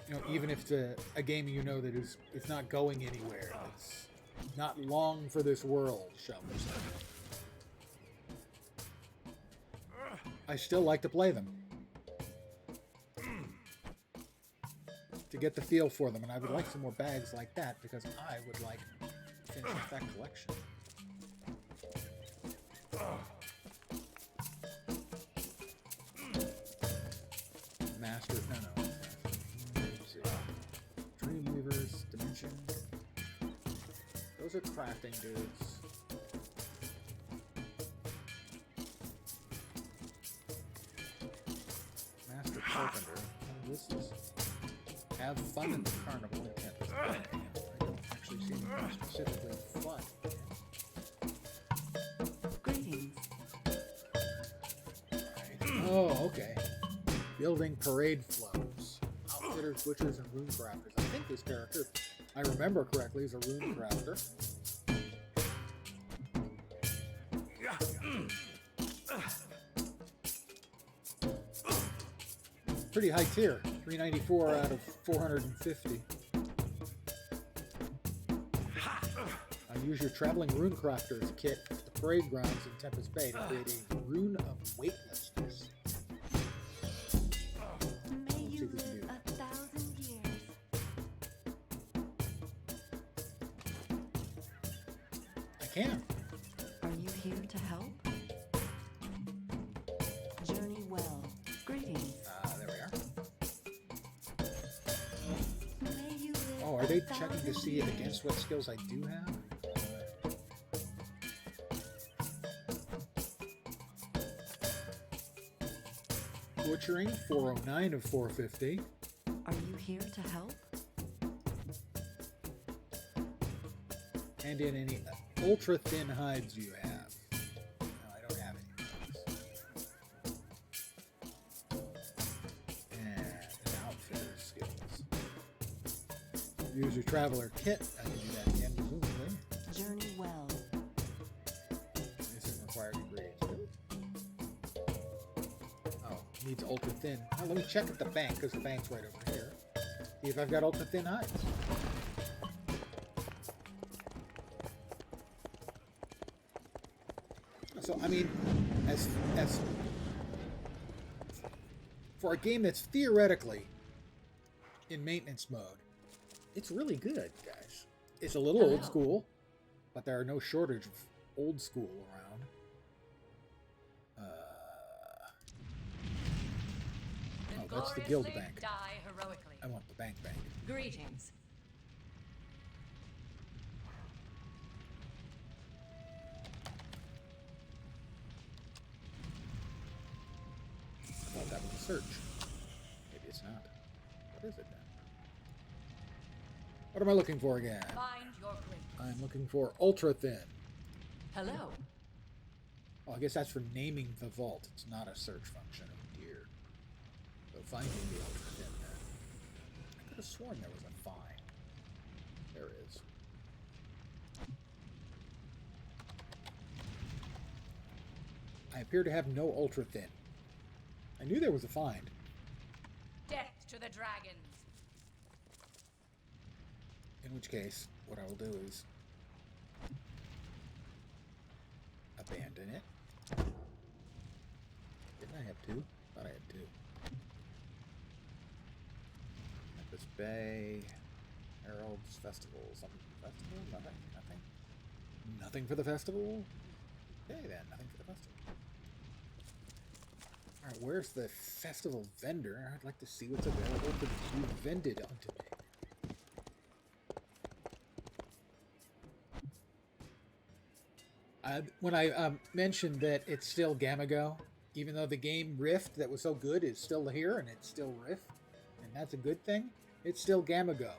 You know, even if it's a game you know that is it's not going anywhere, it's not long for this world, shall we say. I still like to play them. To get the feel for them, and I would like some more bags like that because I would like to finish off that collection. Master, no. Let's see. Dreamweavers, Dimension. Those are crafting dudes. Master Carpenter. Oh, this is have fun in the carnival in Tempest Bay. I don't actually see anything specifically fun. Greetings. Right. Oh, okay. Building parade floats. Outfitters, butchers, and rune crafters. I think this character, if I remember correctly, is a rune crafter. Pretty high tier. 394 out of 450. Use your traveling rune crafter's kit at the parade grounds in Tempest Bay to create a rune of weightlessness. May you live 1,000 years. I can. Are you here to help? Journey well. Greetings. There we are. May you live Oh, are they 1,000 checking to see years. against what skills I do have? Butchering, 409 of 450. Are you here to help? And in any ultra thin hides you have. No, I don't have any of those. And an outfitter skills. Use your traveler kit. I can do that again, presumably. Journey well. This isn't required ingredients. Oh, needs ultra thin. Now let me check at the bank, because the bank's right over here. See if I've got ultra thin hides. So I mean, as for a game that's theoretically in maintenance mode, it's really good, guys. It's a little old school, but there are no shortage of old school around. Oh, that's the guild bank. Die heroically. I want the bank. Greetings. I thought that was a search. Maybe it's not. What is it then? What am I looking for again? Find your great. I'm looking for ultra thin. Hello. Oh, I guess that's for naming the vault. It's not a search function. Oh dear. So finding the ultra thin then. I could have sworn there was a find. There is. I appear to have no ultra thin. I knew there was a find. Death to the dragons. In which case, what I will do is abandon it. Didn't I have two? Thought I had two. Tempest Bay, Herald's Festival. Something for the festival? Nothing. Nothing for the festival? Okay then, nothing for the festival. Alright, where's the festival vendor? I'd like to see what's available to be vended onto me. When I mentioned that it's still Gamago, even though the game Rift that was so good is still here and it's still Rift, and that's a good thing, it's still Gamago.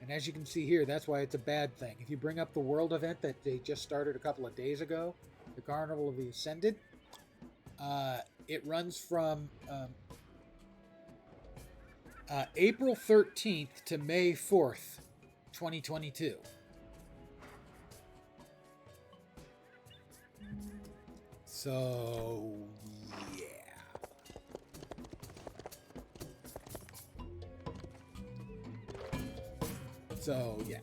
And as you can see here, that's why it's a bad thing. If you bring up the world event that they just started a couple of days ago, the Carnival of the Ascended, it runs from April 13th to May 4th, 2022. So, yeah. So, yeah.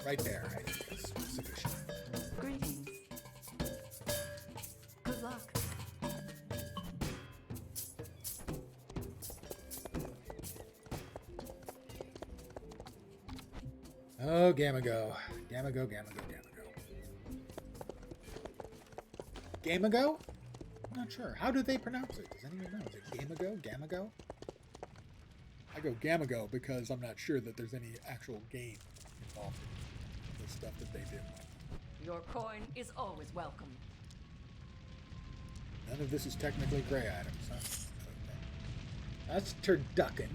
Right there, I think is sufficient. Greetings. Good luck. Oh, Gamago. Gamago, Gamago, Gamago. Gamago? I'm not sure. How do they pronounce it? Does anyone know? Is it Gamago? Gamago? I go Gamago because I'm not sure that there's any actual game involved in the stuff that they do. Your coin is always welcome. None of this is technically gray items, huh? Okay. That's turducken.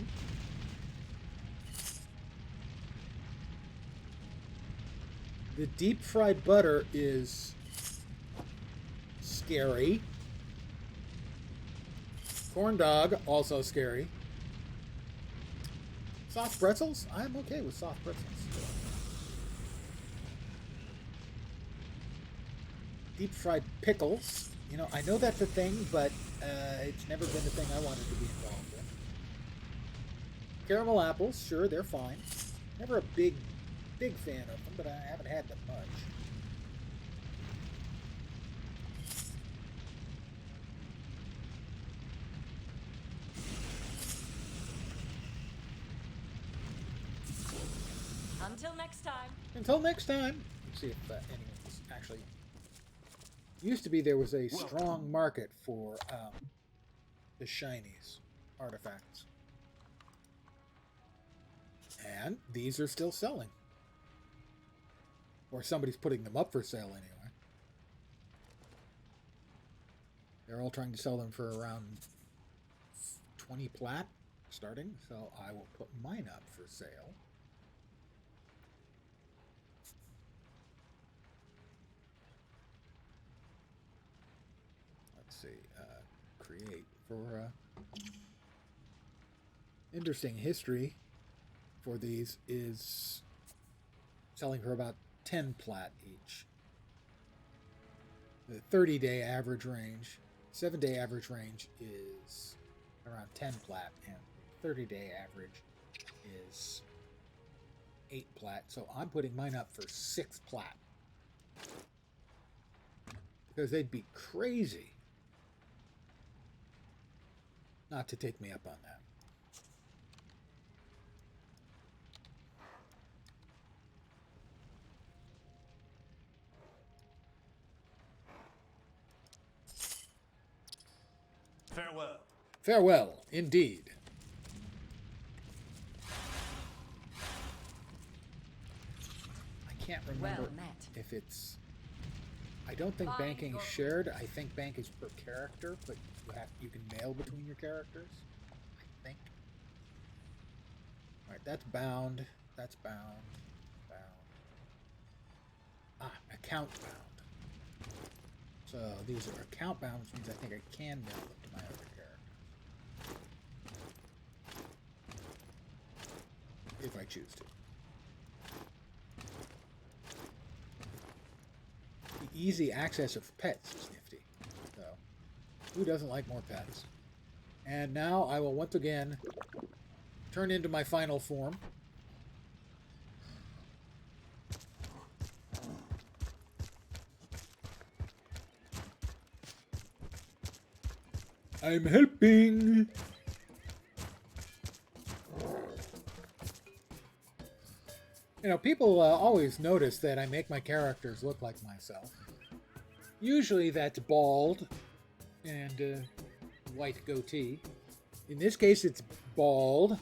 The deep fried butter is scary. Corn dog, also scary. Soft pretzels? I'm okay with soft pretzels. Deep fried pickles. You know, I know that's a thing, but it's never been the thing I wanted to be involved in. Caramel apples, sure, they're fine. Never a big fan of them, but I haven't had them much. Until next time. Until next time. Let's see if anyone's actually... Used to be there was a strong market for the shinies artifacts. And these are still selling. Or somebody's putting them up for sale anyway. They're all trying to sell them for around 20 plat starting, so I will put mine up for sale. Let's see, create for interesting history for these is selling for about 10 plat each. The 30-day average range, 7-day average range is around 10 plat, and 30-day average is 8 plat. So I'm putting mine up for 6 plat. Because they'd be crazy not to take me up on that. Farewell. Farewell, indeed. I can't remember Well met. if it's... I don't think Fine, banking is go. shared. I think bank is per character, but you can mail between your characters. I think. Alright, that's bound. That's bound. Bound. Ah, account bound. So these are account bound, which means I think I can mail them to my other characters. If I choose to. The easy access of pets is nifty. So, who doesn't like more pets? And now I will once again turn into my final form. I'm helping! You know, people always notice that I make my characters look like myself. Usually that's bald and white goatee. In this case, it's bald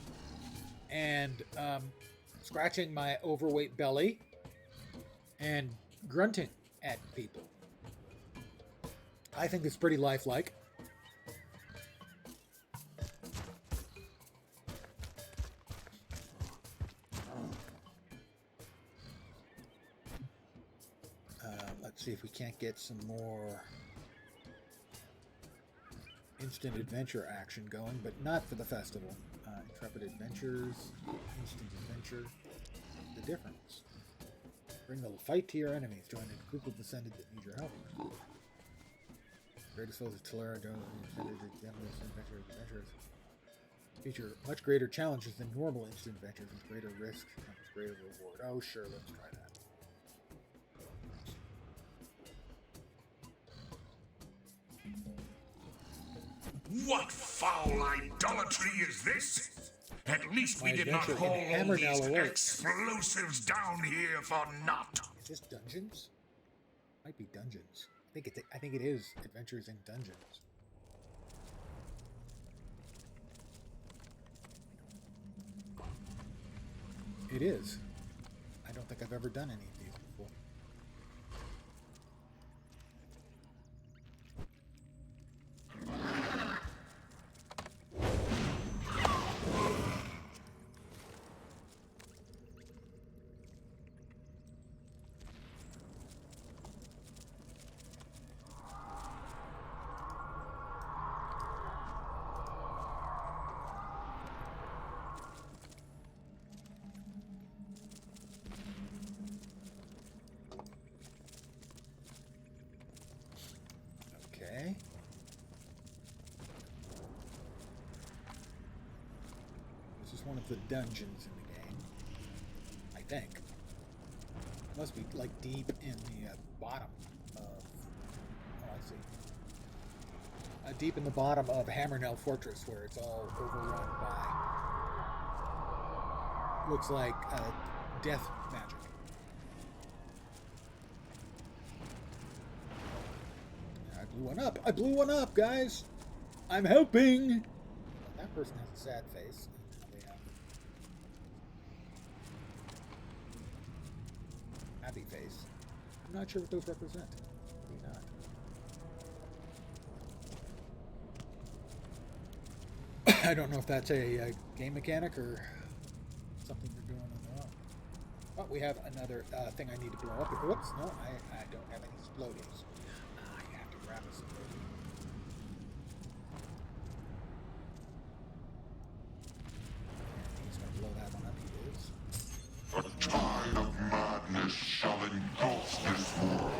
and scratching my overweight belly and grunting at people. I think it's pretty lifelike. Let's see if we can't get some more instant adventure action going, but not for the festival. Intrepid Adventures, Instant Adventure, the difference. Bring the fight to your enemies. Join a group of descended that need your help. Greatest foes of Telera, adventures. Feature much greater challenges than normal instant adventures with greater risk and with greater reward. Oh, sure, let's try that. What foul idolatry is this? At least we My did not adventure in haul all Hammernell these awaits. explosives down here for naught. Is this dungeons? Might be dungeons. I think it is Adventures in Dungeons. It is. I don't think I've ever done any of these before. Okay. This is one of the dungeons in the game, I think. It must be like deep in the bottom of. Oh, I see. Deep in the bottom of Hammernell Fortress, where it's all overrun by. Looks like death magic. I blew one up. I blew one up, guys. I'm helping. That person has a sad face. They have a happy face. I'm not sure what those represent. Maybe not. I don't know if that's a game mechanic or something they're doing on their own. Oh, we have another thing I need to blow up. Whoops, no, I don't have any explodies. You have to grab a exploding. He's going to blow that one up, he is. A tide of madness shall engulf this world.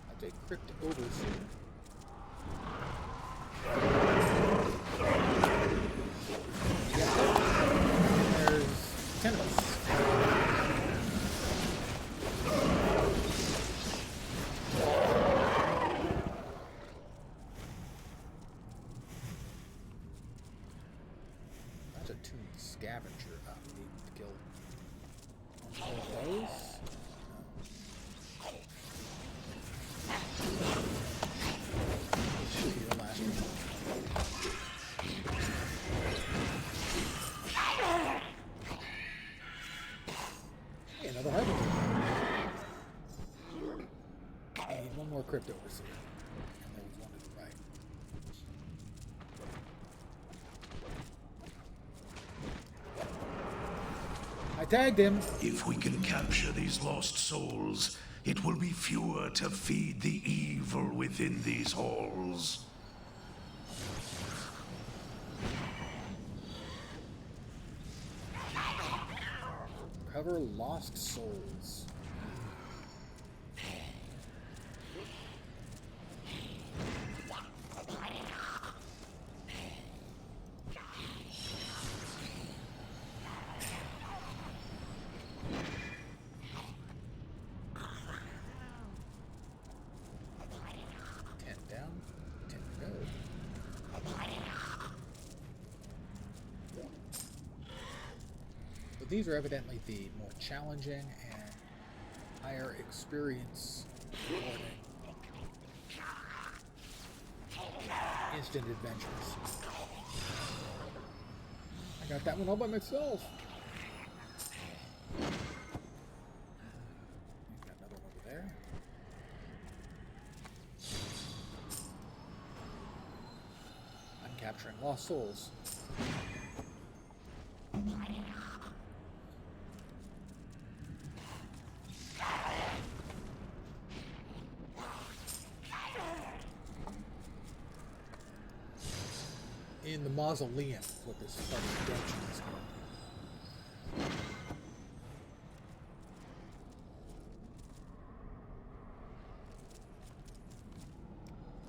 That's a crypt overseer. There's 10 of us. That's a tuned scavenger. We need to kill one of those. Should be the last one. Hey, another harbinger. I need one more crypt overseer. And there was one to the right. I tagged him. If we can capture these lost souls, it will be fewer to feed the evil within these halls. Recover lost souls. Down, 10 to go. But these are evidently the more challenging and higher experience rewarding instant adventures. I got that one all by myself. Got another one over there. I'm capturing lost souls. mausoleum, is what this fucking dungeon is called.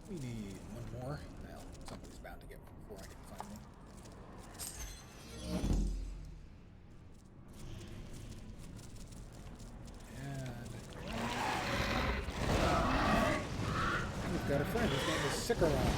We need one more. Well, somebody's bound to get one before I can find one. And we've got a friend. His name is Sikaron.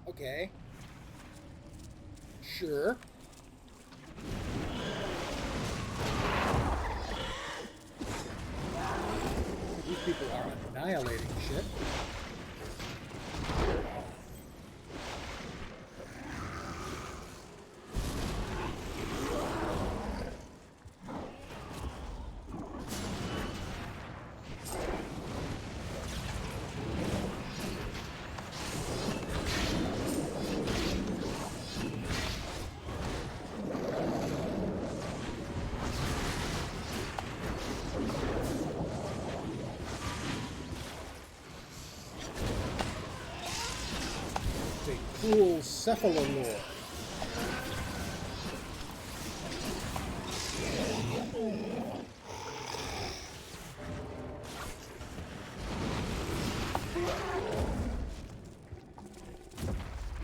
Okay. Sure. These people are annihilating shit. Cruel Cephalolore.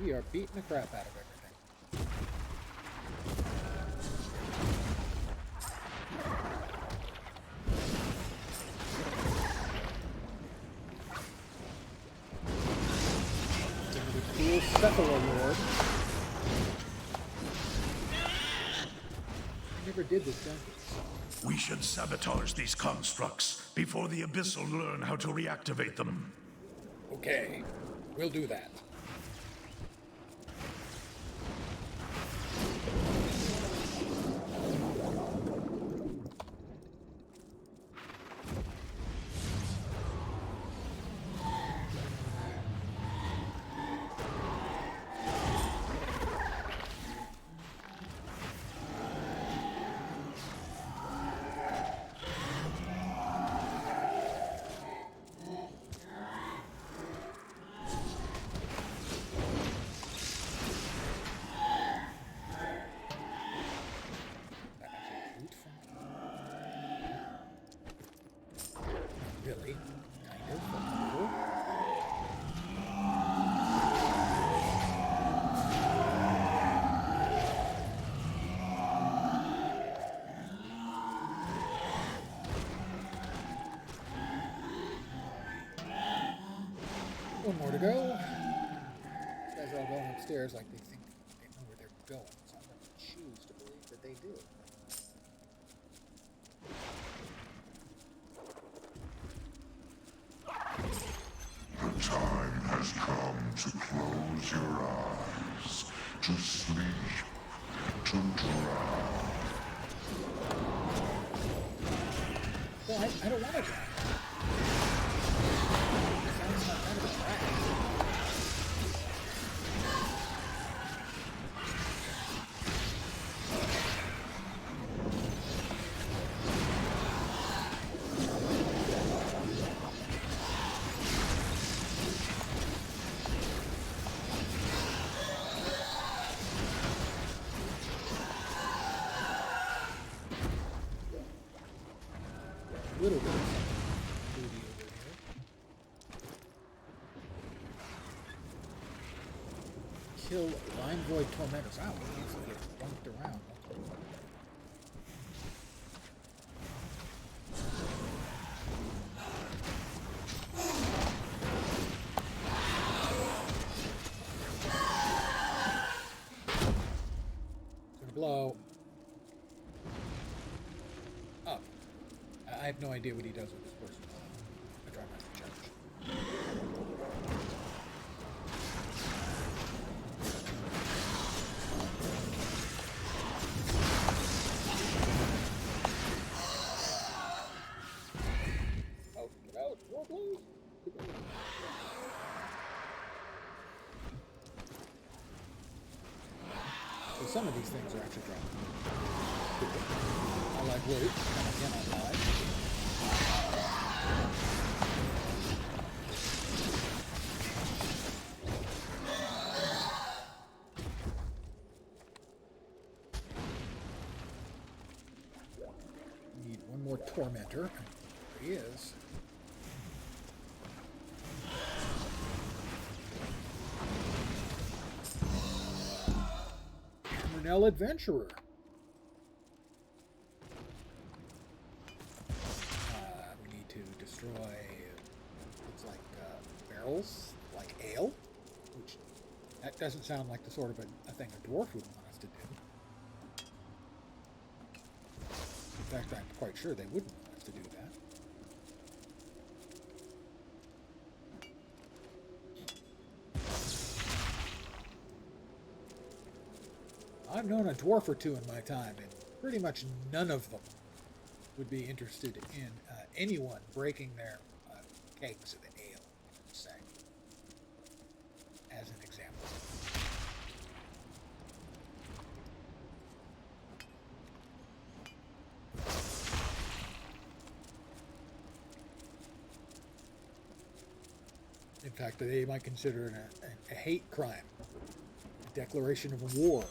We are beating the crap out of everything. Cephalolord. I never did this dungeon. We should sabotage these constructs before the Abyssal learn how to reactivate them. Okay, we'll do that. Really? Kind of. One more to go. These guys are all going upstairs like they think they know where they're going, so I'm going to choose to believe that they do. The time has come to close your eyes, to sleep, to drown. Well, I don't want to drown. It sounds like kind of a trap. Little bit of booty over here. Kill Mind Void Tormentors. Wow, we easily get bumped around. It's gonna blow up. I have no idea what he does with this person. I try not to judge. Oh, get out! More blows! So some of these things are actually dropping. I like loot, and again I lied. Need one more tormentor. There he is. Cornell Adventurer. We need to destroy, looks like barrels, like ale, which that doesn't sound like the sort of a thing a dwarf would want us to do. In fact, I'm quite sure they wouldn't want us to do that. I've known a dwarf or two in my time, and pretty much none of them would be interested in anyone breaking their kegs of ale, say, as an example. In fact, they might consider it a hate crime, a declaration of war.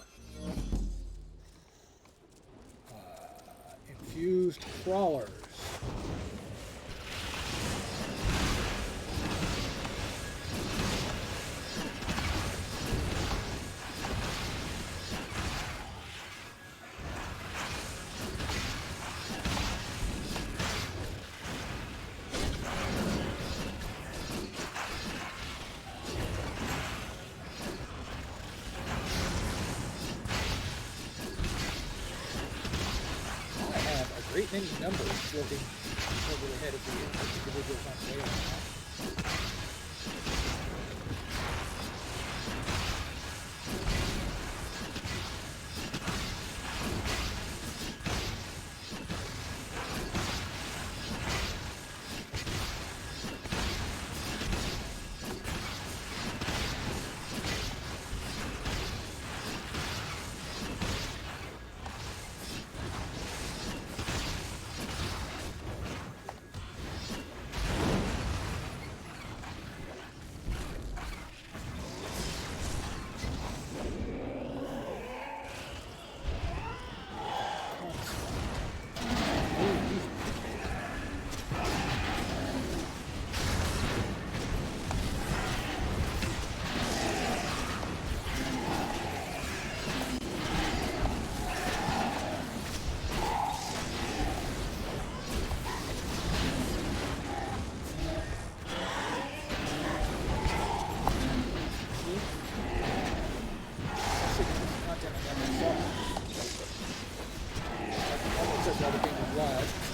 Infused crawlers. Great many numbers floating over the head of the individuals on the way on the map.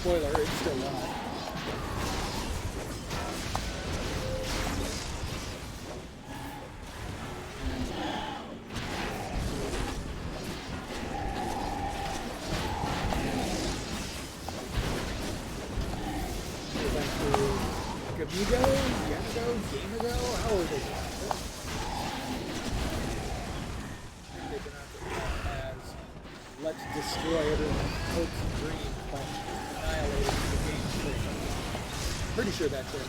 Spoiler, it's still live. Game ago? How old is it? They've been out as let's destroy everyone's hopes and dreams by annihilating the game tree. Pretty sure that's it.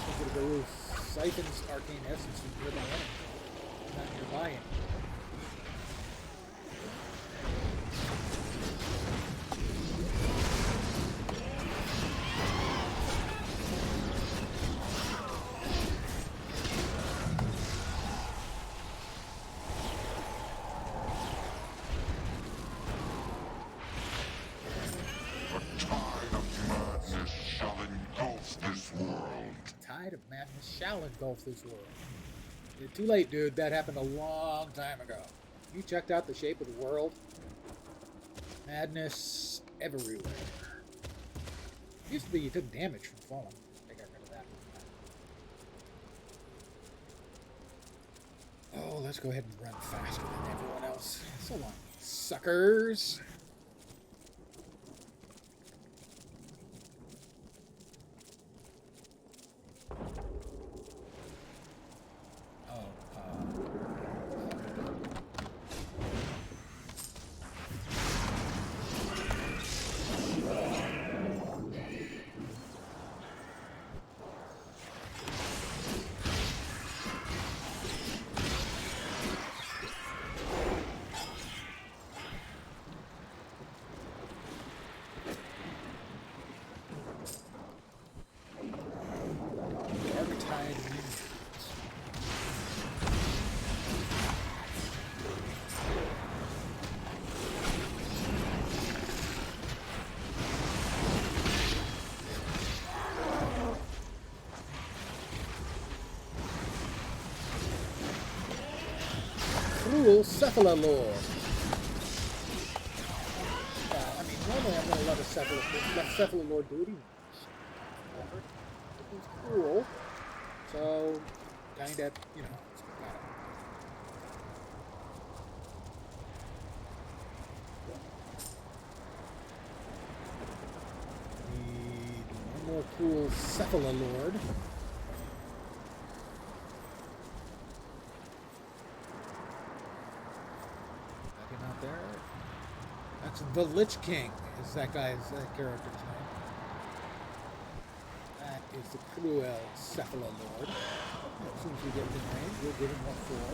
I'm gonna go siphons arcane essence from nearby enemy. Not nearby enemy. tide of madness shall engulf this world. You're too late, dude. That happened a long time ago. You checked out the shape of the world? Madness everywhere. Used to be you took damage from falling. I got rid of that. Oh, let's go ahead and run faster than everyone else. So long, suckers. Cruel Cephalalord. I mean, normally I'm going to let Cephalalord do what he wants. He's cruel, so kind of, you know. Need one more cruel Cephalalord. The Lich King is that guy's character's name. That is the Cruel Cephalalord. As soon as we get him in range, we'll give him what for.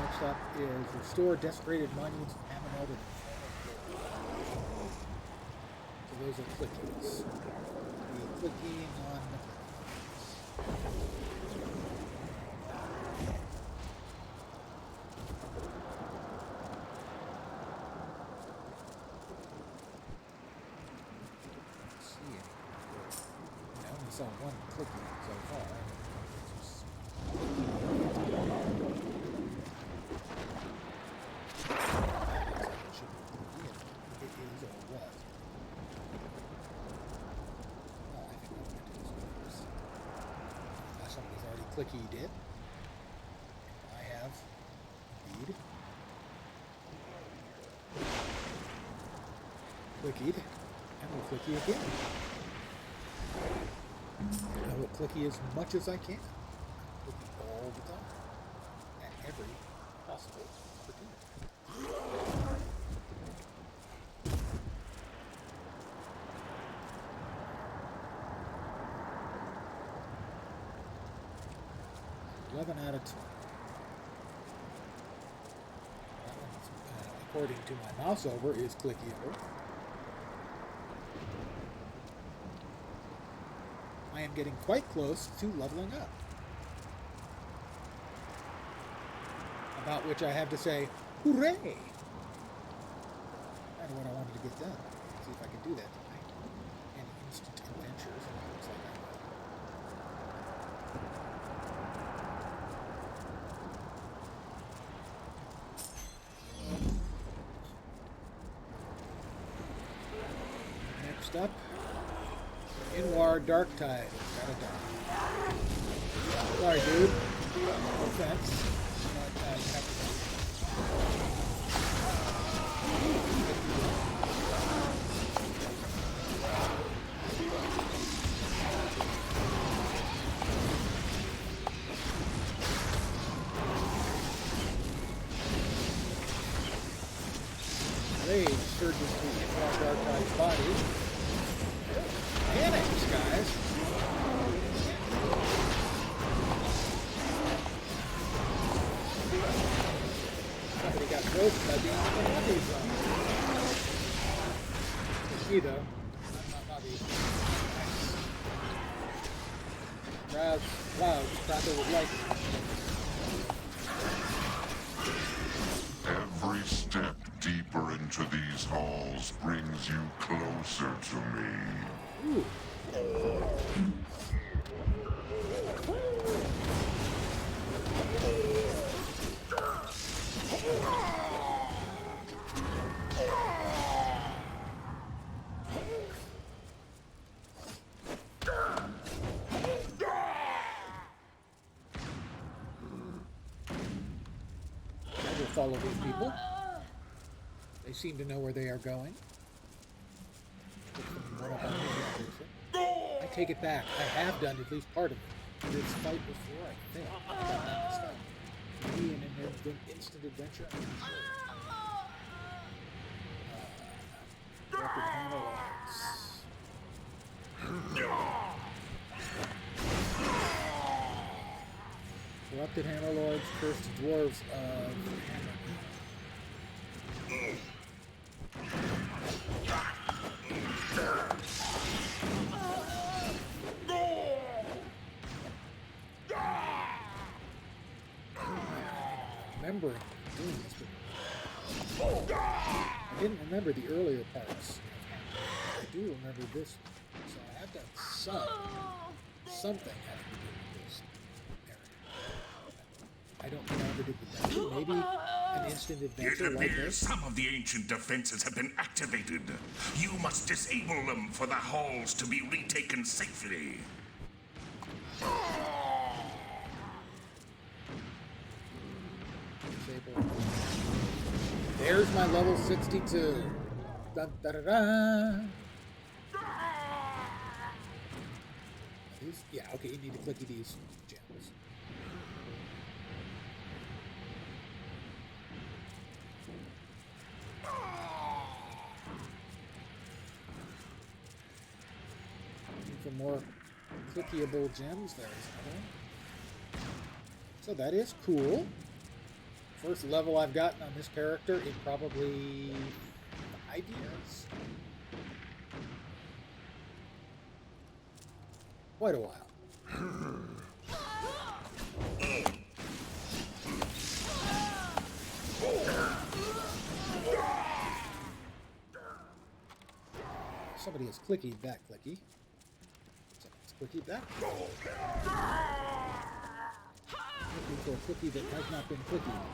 Next up is restore desecrated monuments of Amaneld and so those are clickies. We're clicking on the saw one clicking so far. It is or was. Oh, I think I'm going to do this first. Somebody's already clicky did. I have, indeed. Clickied. And we'll clicky again. I will clicky as much as I can. Clicky all the time. At every possible opportunity. 11 out of 20. That one's, according to my mouse over, is clickyable. I am getting quite close to leveling up. About which I have to say, hooray! Kind of what I wanted to get done. See if I can do that tonight. Any instant adventures, and it looks like I will. Next up, Inwar Darktide. Got it done. Sorry, dude. No offense. But you have to do. Rage surges through Inwar Darktide's body. Panics, guys. Somebody got roasted by being on the heavy zone. It's me, though. I'm not easy. Nice. Loud. Cracker would like it. Every step deeper into into these halls brings you closer to me. Ooh. I will follow these people. They seem to know where they are going. I take it back. I have done at least part of this fight before, I think. This fight. Maybe an instant adventure. I'm not sure. Rapid Hammerlords. Corrupted Hammerlords, Cursed Dwarves of Hammer. Remembering doing this, but I didn't remember the earlier parts. I do remember this one, so I have done something having to do with this area. I don't think I ever did the dungeon. Maybe an instant adventure like appears this. some of the ancient defenses have been activated. You must disable them for the halls to be retaken safely. There's my level 62. Dun, da, da, da. Yeah, okay, you need to clicky these gems. Looking for more clickable gems. There's another. So that is cool. First level I've gotten on this character in probably 5 years. Quite a while. Somebody has clickied that clicky. Somebody's clickied that. Looking for a clicky that has not been clickied.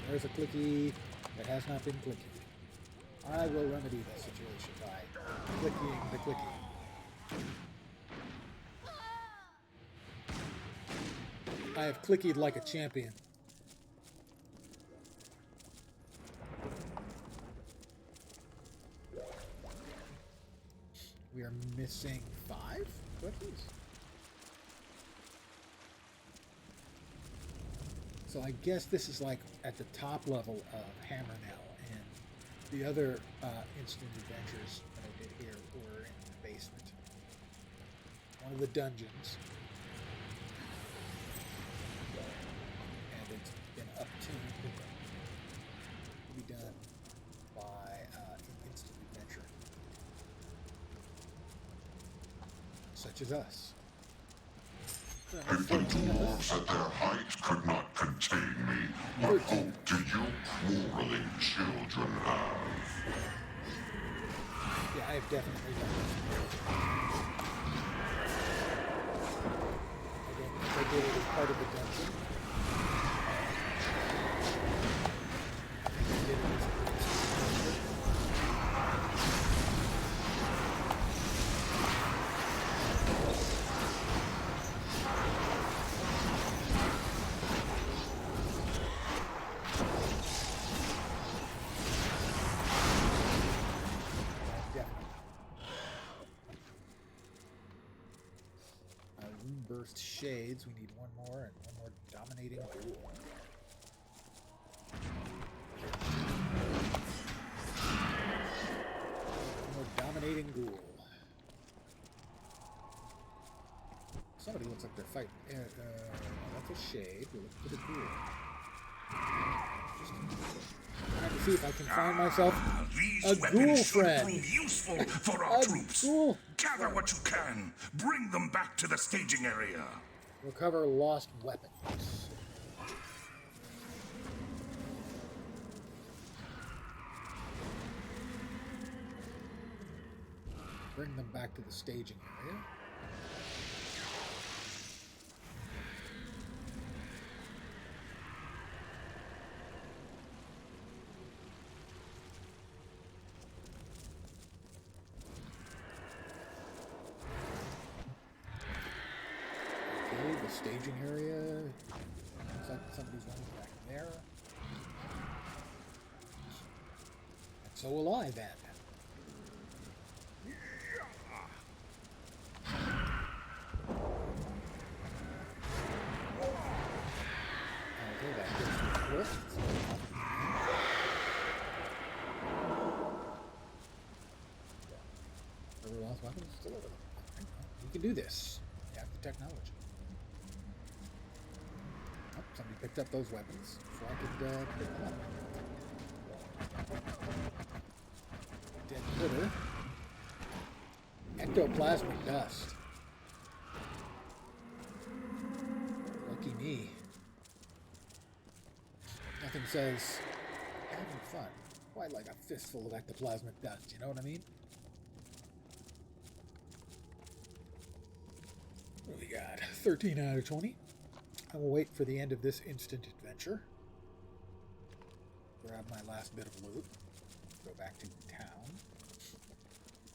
There's a clicky that has not been clickied. I will remedy that situation by clicking the clicky. I have clickied like a champion. We are missing 5 clickies. So I guess this is like at the top level of Hammernell, and the other instant adventures that I did here were in the basement. One of the dungeons. And it's been uptuned to be done by an instant adventure. Such as us. If the dwarves at their height could not contain me, what hope do you quarreling children have? Yeah, I have definitely done this. I don't think I did it as part of the dungeon. I think I did it as a Burst Shades. We need one more and one more Dominating Ghoul. One more Dominating Ghoul. Somebody looks like they're fighting. That's a Shade. We're looking for the Ghoul. Trying to see if I can find myself a Ghoul friend. Prove useful for our troops. Ghoul Gather friend. what you can. Bring them back to the staging area. Recover lost weapons. bring them back to the staging area. Okay, the staging area. Looks like somebody's running back there. And so will I then. Okay, that gives me a twist. Everyone else weapons, deliver them. You can do this. You have the technology. Oh, somebody picked up those weapons before I could pick them up. Dead critter. Ectoplasmic dust. Lucky me. Nothing says having fun quite like a fistful of ectoplasmic dust, you know what I mean? What do we got? 13 out of 20. I will wait for the end of this instant adventure. Grab my last bit of loot. Go back to town.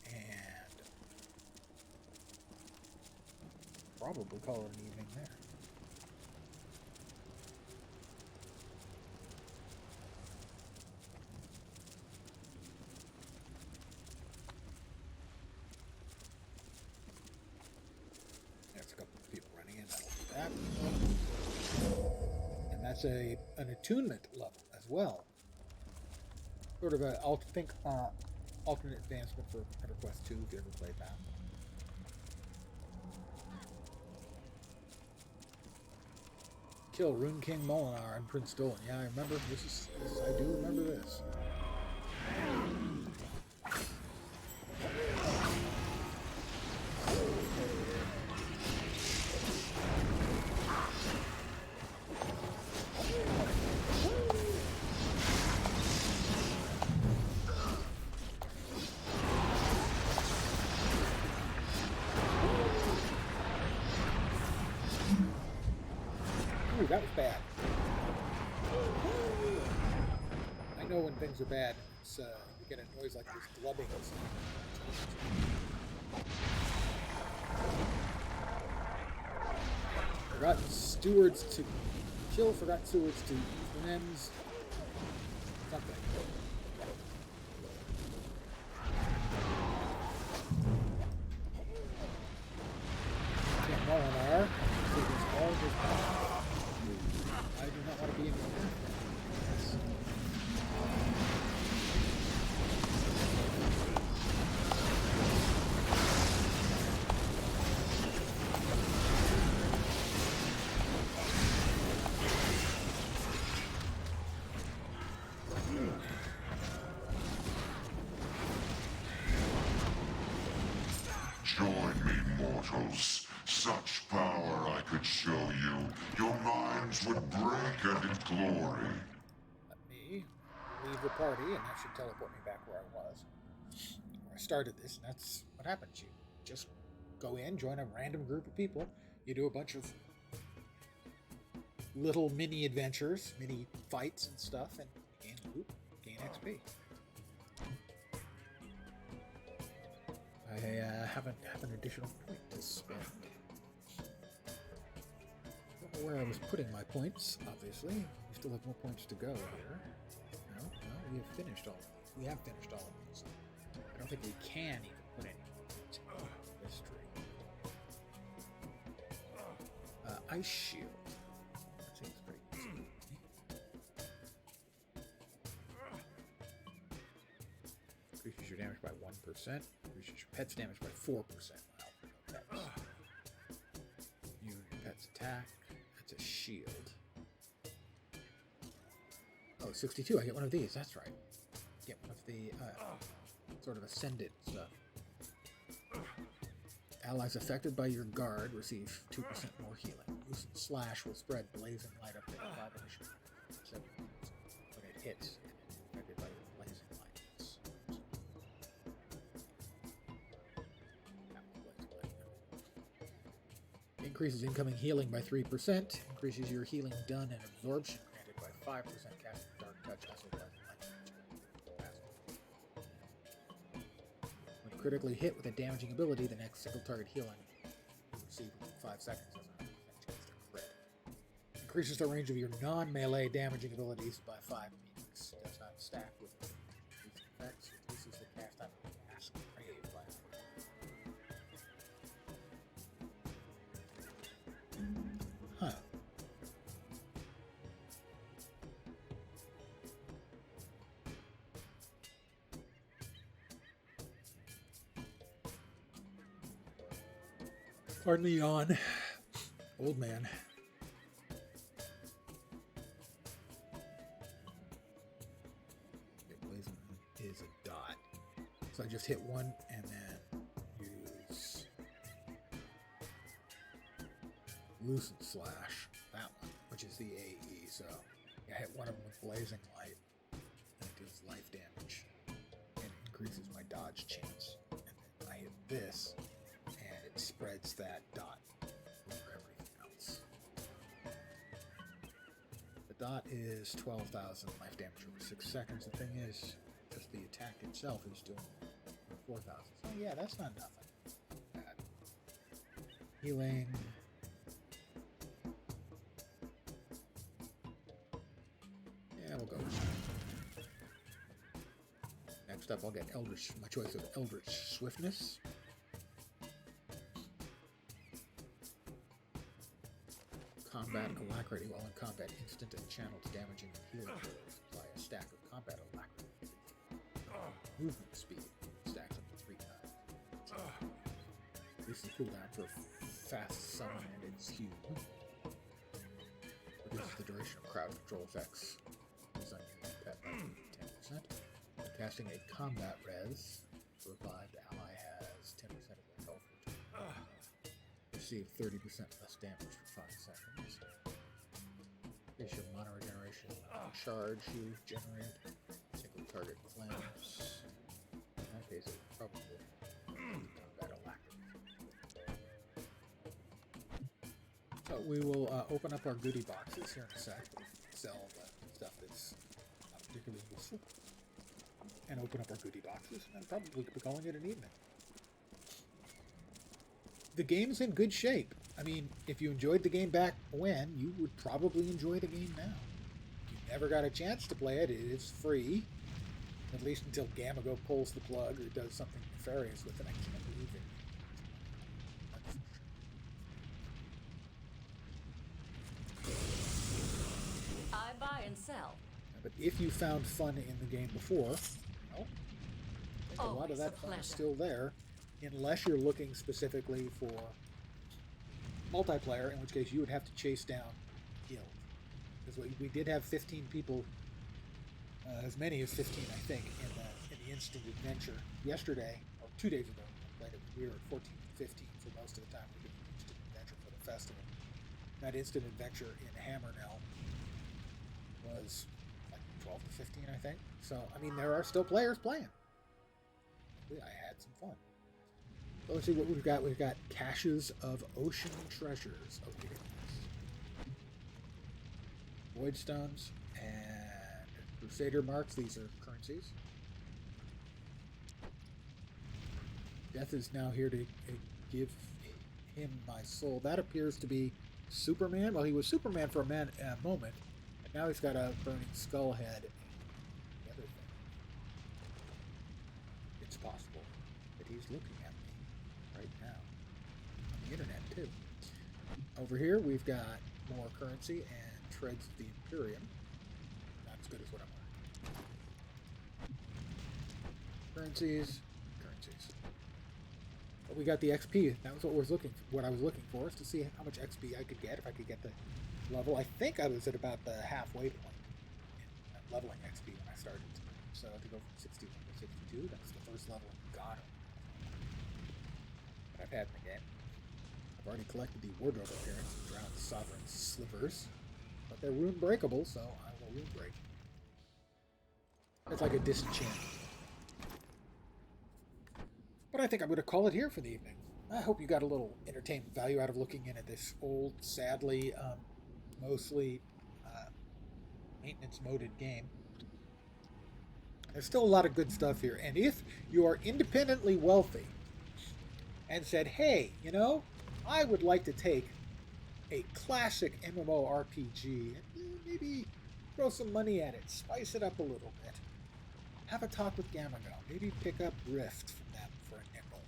And probably call it an evening there. There's a couple of people running in. That'll do that. And that's an attunement level as well. Sort of a, alternate advancement for EverQuest 2 if you ever played that. Kill Rune King Molinar and Prince Dolan. Yeah, I remember. I do remember this. Ooh, that was bad. I know when things are bad. It's you get a noise like this glubbing. Forgotten stewards to kill. Forgotten stewards to use limbs. Something. Molinar. I do not want to be in here. Join me, mortals. Such power I could show you. Your minds would break at its glory. Let me leave the party, and that should teleport me back where I was. Where I started this, and that's what happens. You just go in, join a random group of people. You do a bunch of little mini adventures, mini fights and stuff, and gain loot, gain XP. I have an additional point to spend. Don't know where I was putting my points, obviously. We still have more points to go here. No, we have finished all of these. We have finished all of these. I don't think we can even put any points in history. Ice Shield. That seems pretty easy. Increases your damage by 1%. Increases your pet's damage by 4%. Wow, you and your pet's attack. That's a shield. Oh, 62. I get one of these. That's right. Get one of the sort of ascended stuff. Allies affected by your guard receive 2% more healing. Use slash will spread blazing light up to 5 initiative. 7 points. When it hits, and affected by your blazing light. Increases incoming healing by 3%. Increases your healing done and absorption granted by 5%. Casting Dark Touch also applies lightning. When critically hit with a damaging ability, the next single target healing you receive within 5 seconds has a 100% chance to crit. Increases the range of your non-melee damaging abilities by 5 meters. Does not stack with these effects. Reduces the cast time of Mask Grave by Huh. Pardon the yawn. Old man. Blazing is a dot. So I just hit one and then use Lucent Slash, that one, which is the AE. So I hit one of them with Blazing Light, and it deals life damage, and it increases my dodge chance. And then I hit this, and it spreads that dot over everything else. The dot is 12,000 life damage over 6 seconds. The thing is, just the attack itself is doing 4,000. So yeah, that's not nothing. Bad. Healing. Yeah, we'll go with that. Next up, I'll get Eldritch, my choice of Eldritch Swiftness. Combat Alacrity. While in combat, instant and channeled damaging and healing abilities apply a stack of combat alacrity. Movement speed stacks up to 3 times. This is cooldown for fast summon and its hue. Reduces the duration of crowd control effects. Is on your pet by 10%. When casting a combat res, the revived ally has 10% of their health return. Receive 30% less damage for 5 seconds. Is your mana regeneration charge you generate? Single target cleanse. In that case, it would probably combat alacrity. So we will open up our goodie boxes here in a sec. Sell the stuff that's not particularly useful. And open up our goodie boxes, and probably be calling it an evening. The game's in good shape. I mean, if you enjoyed the game back when, you would probably enjoy the game now. If you never got a chance to play it, it is free. At least until Gamago pulls the plug or does something nefarious with it. I can't believe it. I buy and sell. But if you found fun in the game before, well, I think a lot of that fun is still there. Unless you're looking specifically for multiplayer, in which case you would have to chase down guilds. Because we did have 15 people, as many as 15, I think, in the instant adventure yesterday, or 2 days ago. We were at 14 and 15 for most of the time. We did an instant adventure for the festival. That instant adventure in Hammernell was like 12 to 15, I think. So, I mean, there are still players playing. I had some fun. So let's see what we've got. We've got Caches of Ocean Treasures. Okay. Void Stones and Crusader Marks. These are currencies. Death is now here to give him my soul. That appears to be Superman. Well, he was Superman for a moment. And now he's got a burning skull head. The other thing. It's possible that he's looking at me right now on the internet too. Over here we've got more currency and Treads of the Imperium. Not as good as what I'm wearing. Currencies. But we got the XP. That was what I was looking for, is to see how much XP I could get if I could get the level. I think I was at about the halfway point in leveling XP when I started. So to go from 61 to 62, that's the first level I've got that I've had in the game. I've already collected the wardrobe appearance of Drowned Sovereign's Slivers, but they're rune breakable, so I will rune break. It's like a disenchant. But I think I'm going to call it here for the evening. I hope you got a little entertainment value out of looking in at this old, sadly, mostly maintenance-moded game. There's still a lot of good stuff here. And if you are independently wealthy and said, hey, you know, I would like to take a classic MMORPG and maybe throw some money at it, spice it up a little bit, have a talk with Gamago, maybe pick up Rift from them for a nickel,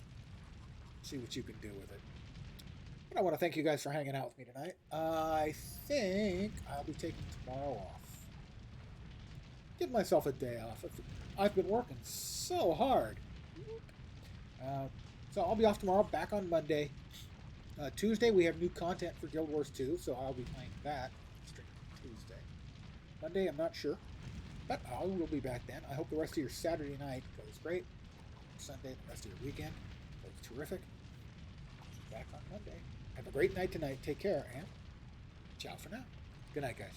see what you can do with it. But I want to thank you guys for hanging out with me tonight. I think I'll be taking tomorrow off. Give myself a day off. I've been working so hard. So I'll be off tomorrow, back on Monday. Tuesday, we have new content for Guild Wars 2, so I'll be playing that stream Tuesday. Monday, I'm not sure, but I will be back then. I hope the rest of your Saturday night goes great. Sunday, the rest of your weekend goes terrific. Back on Monday. Have a great night tonight. Take care, and ciao for now. Good night, guys.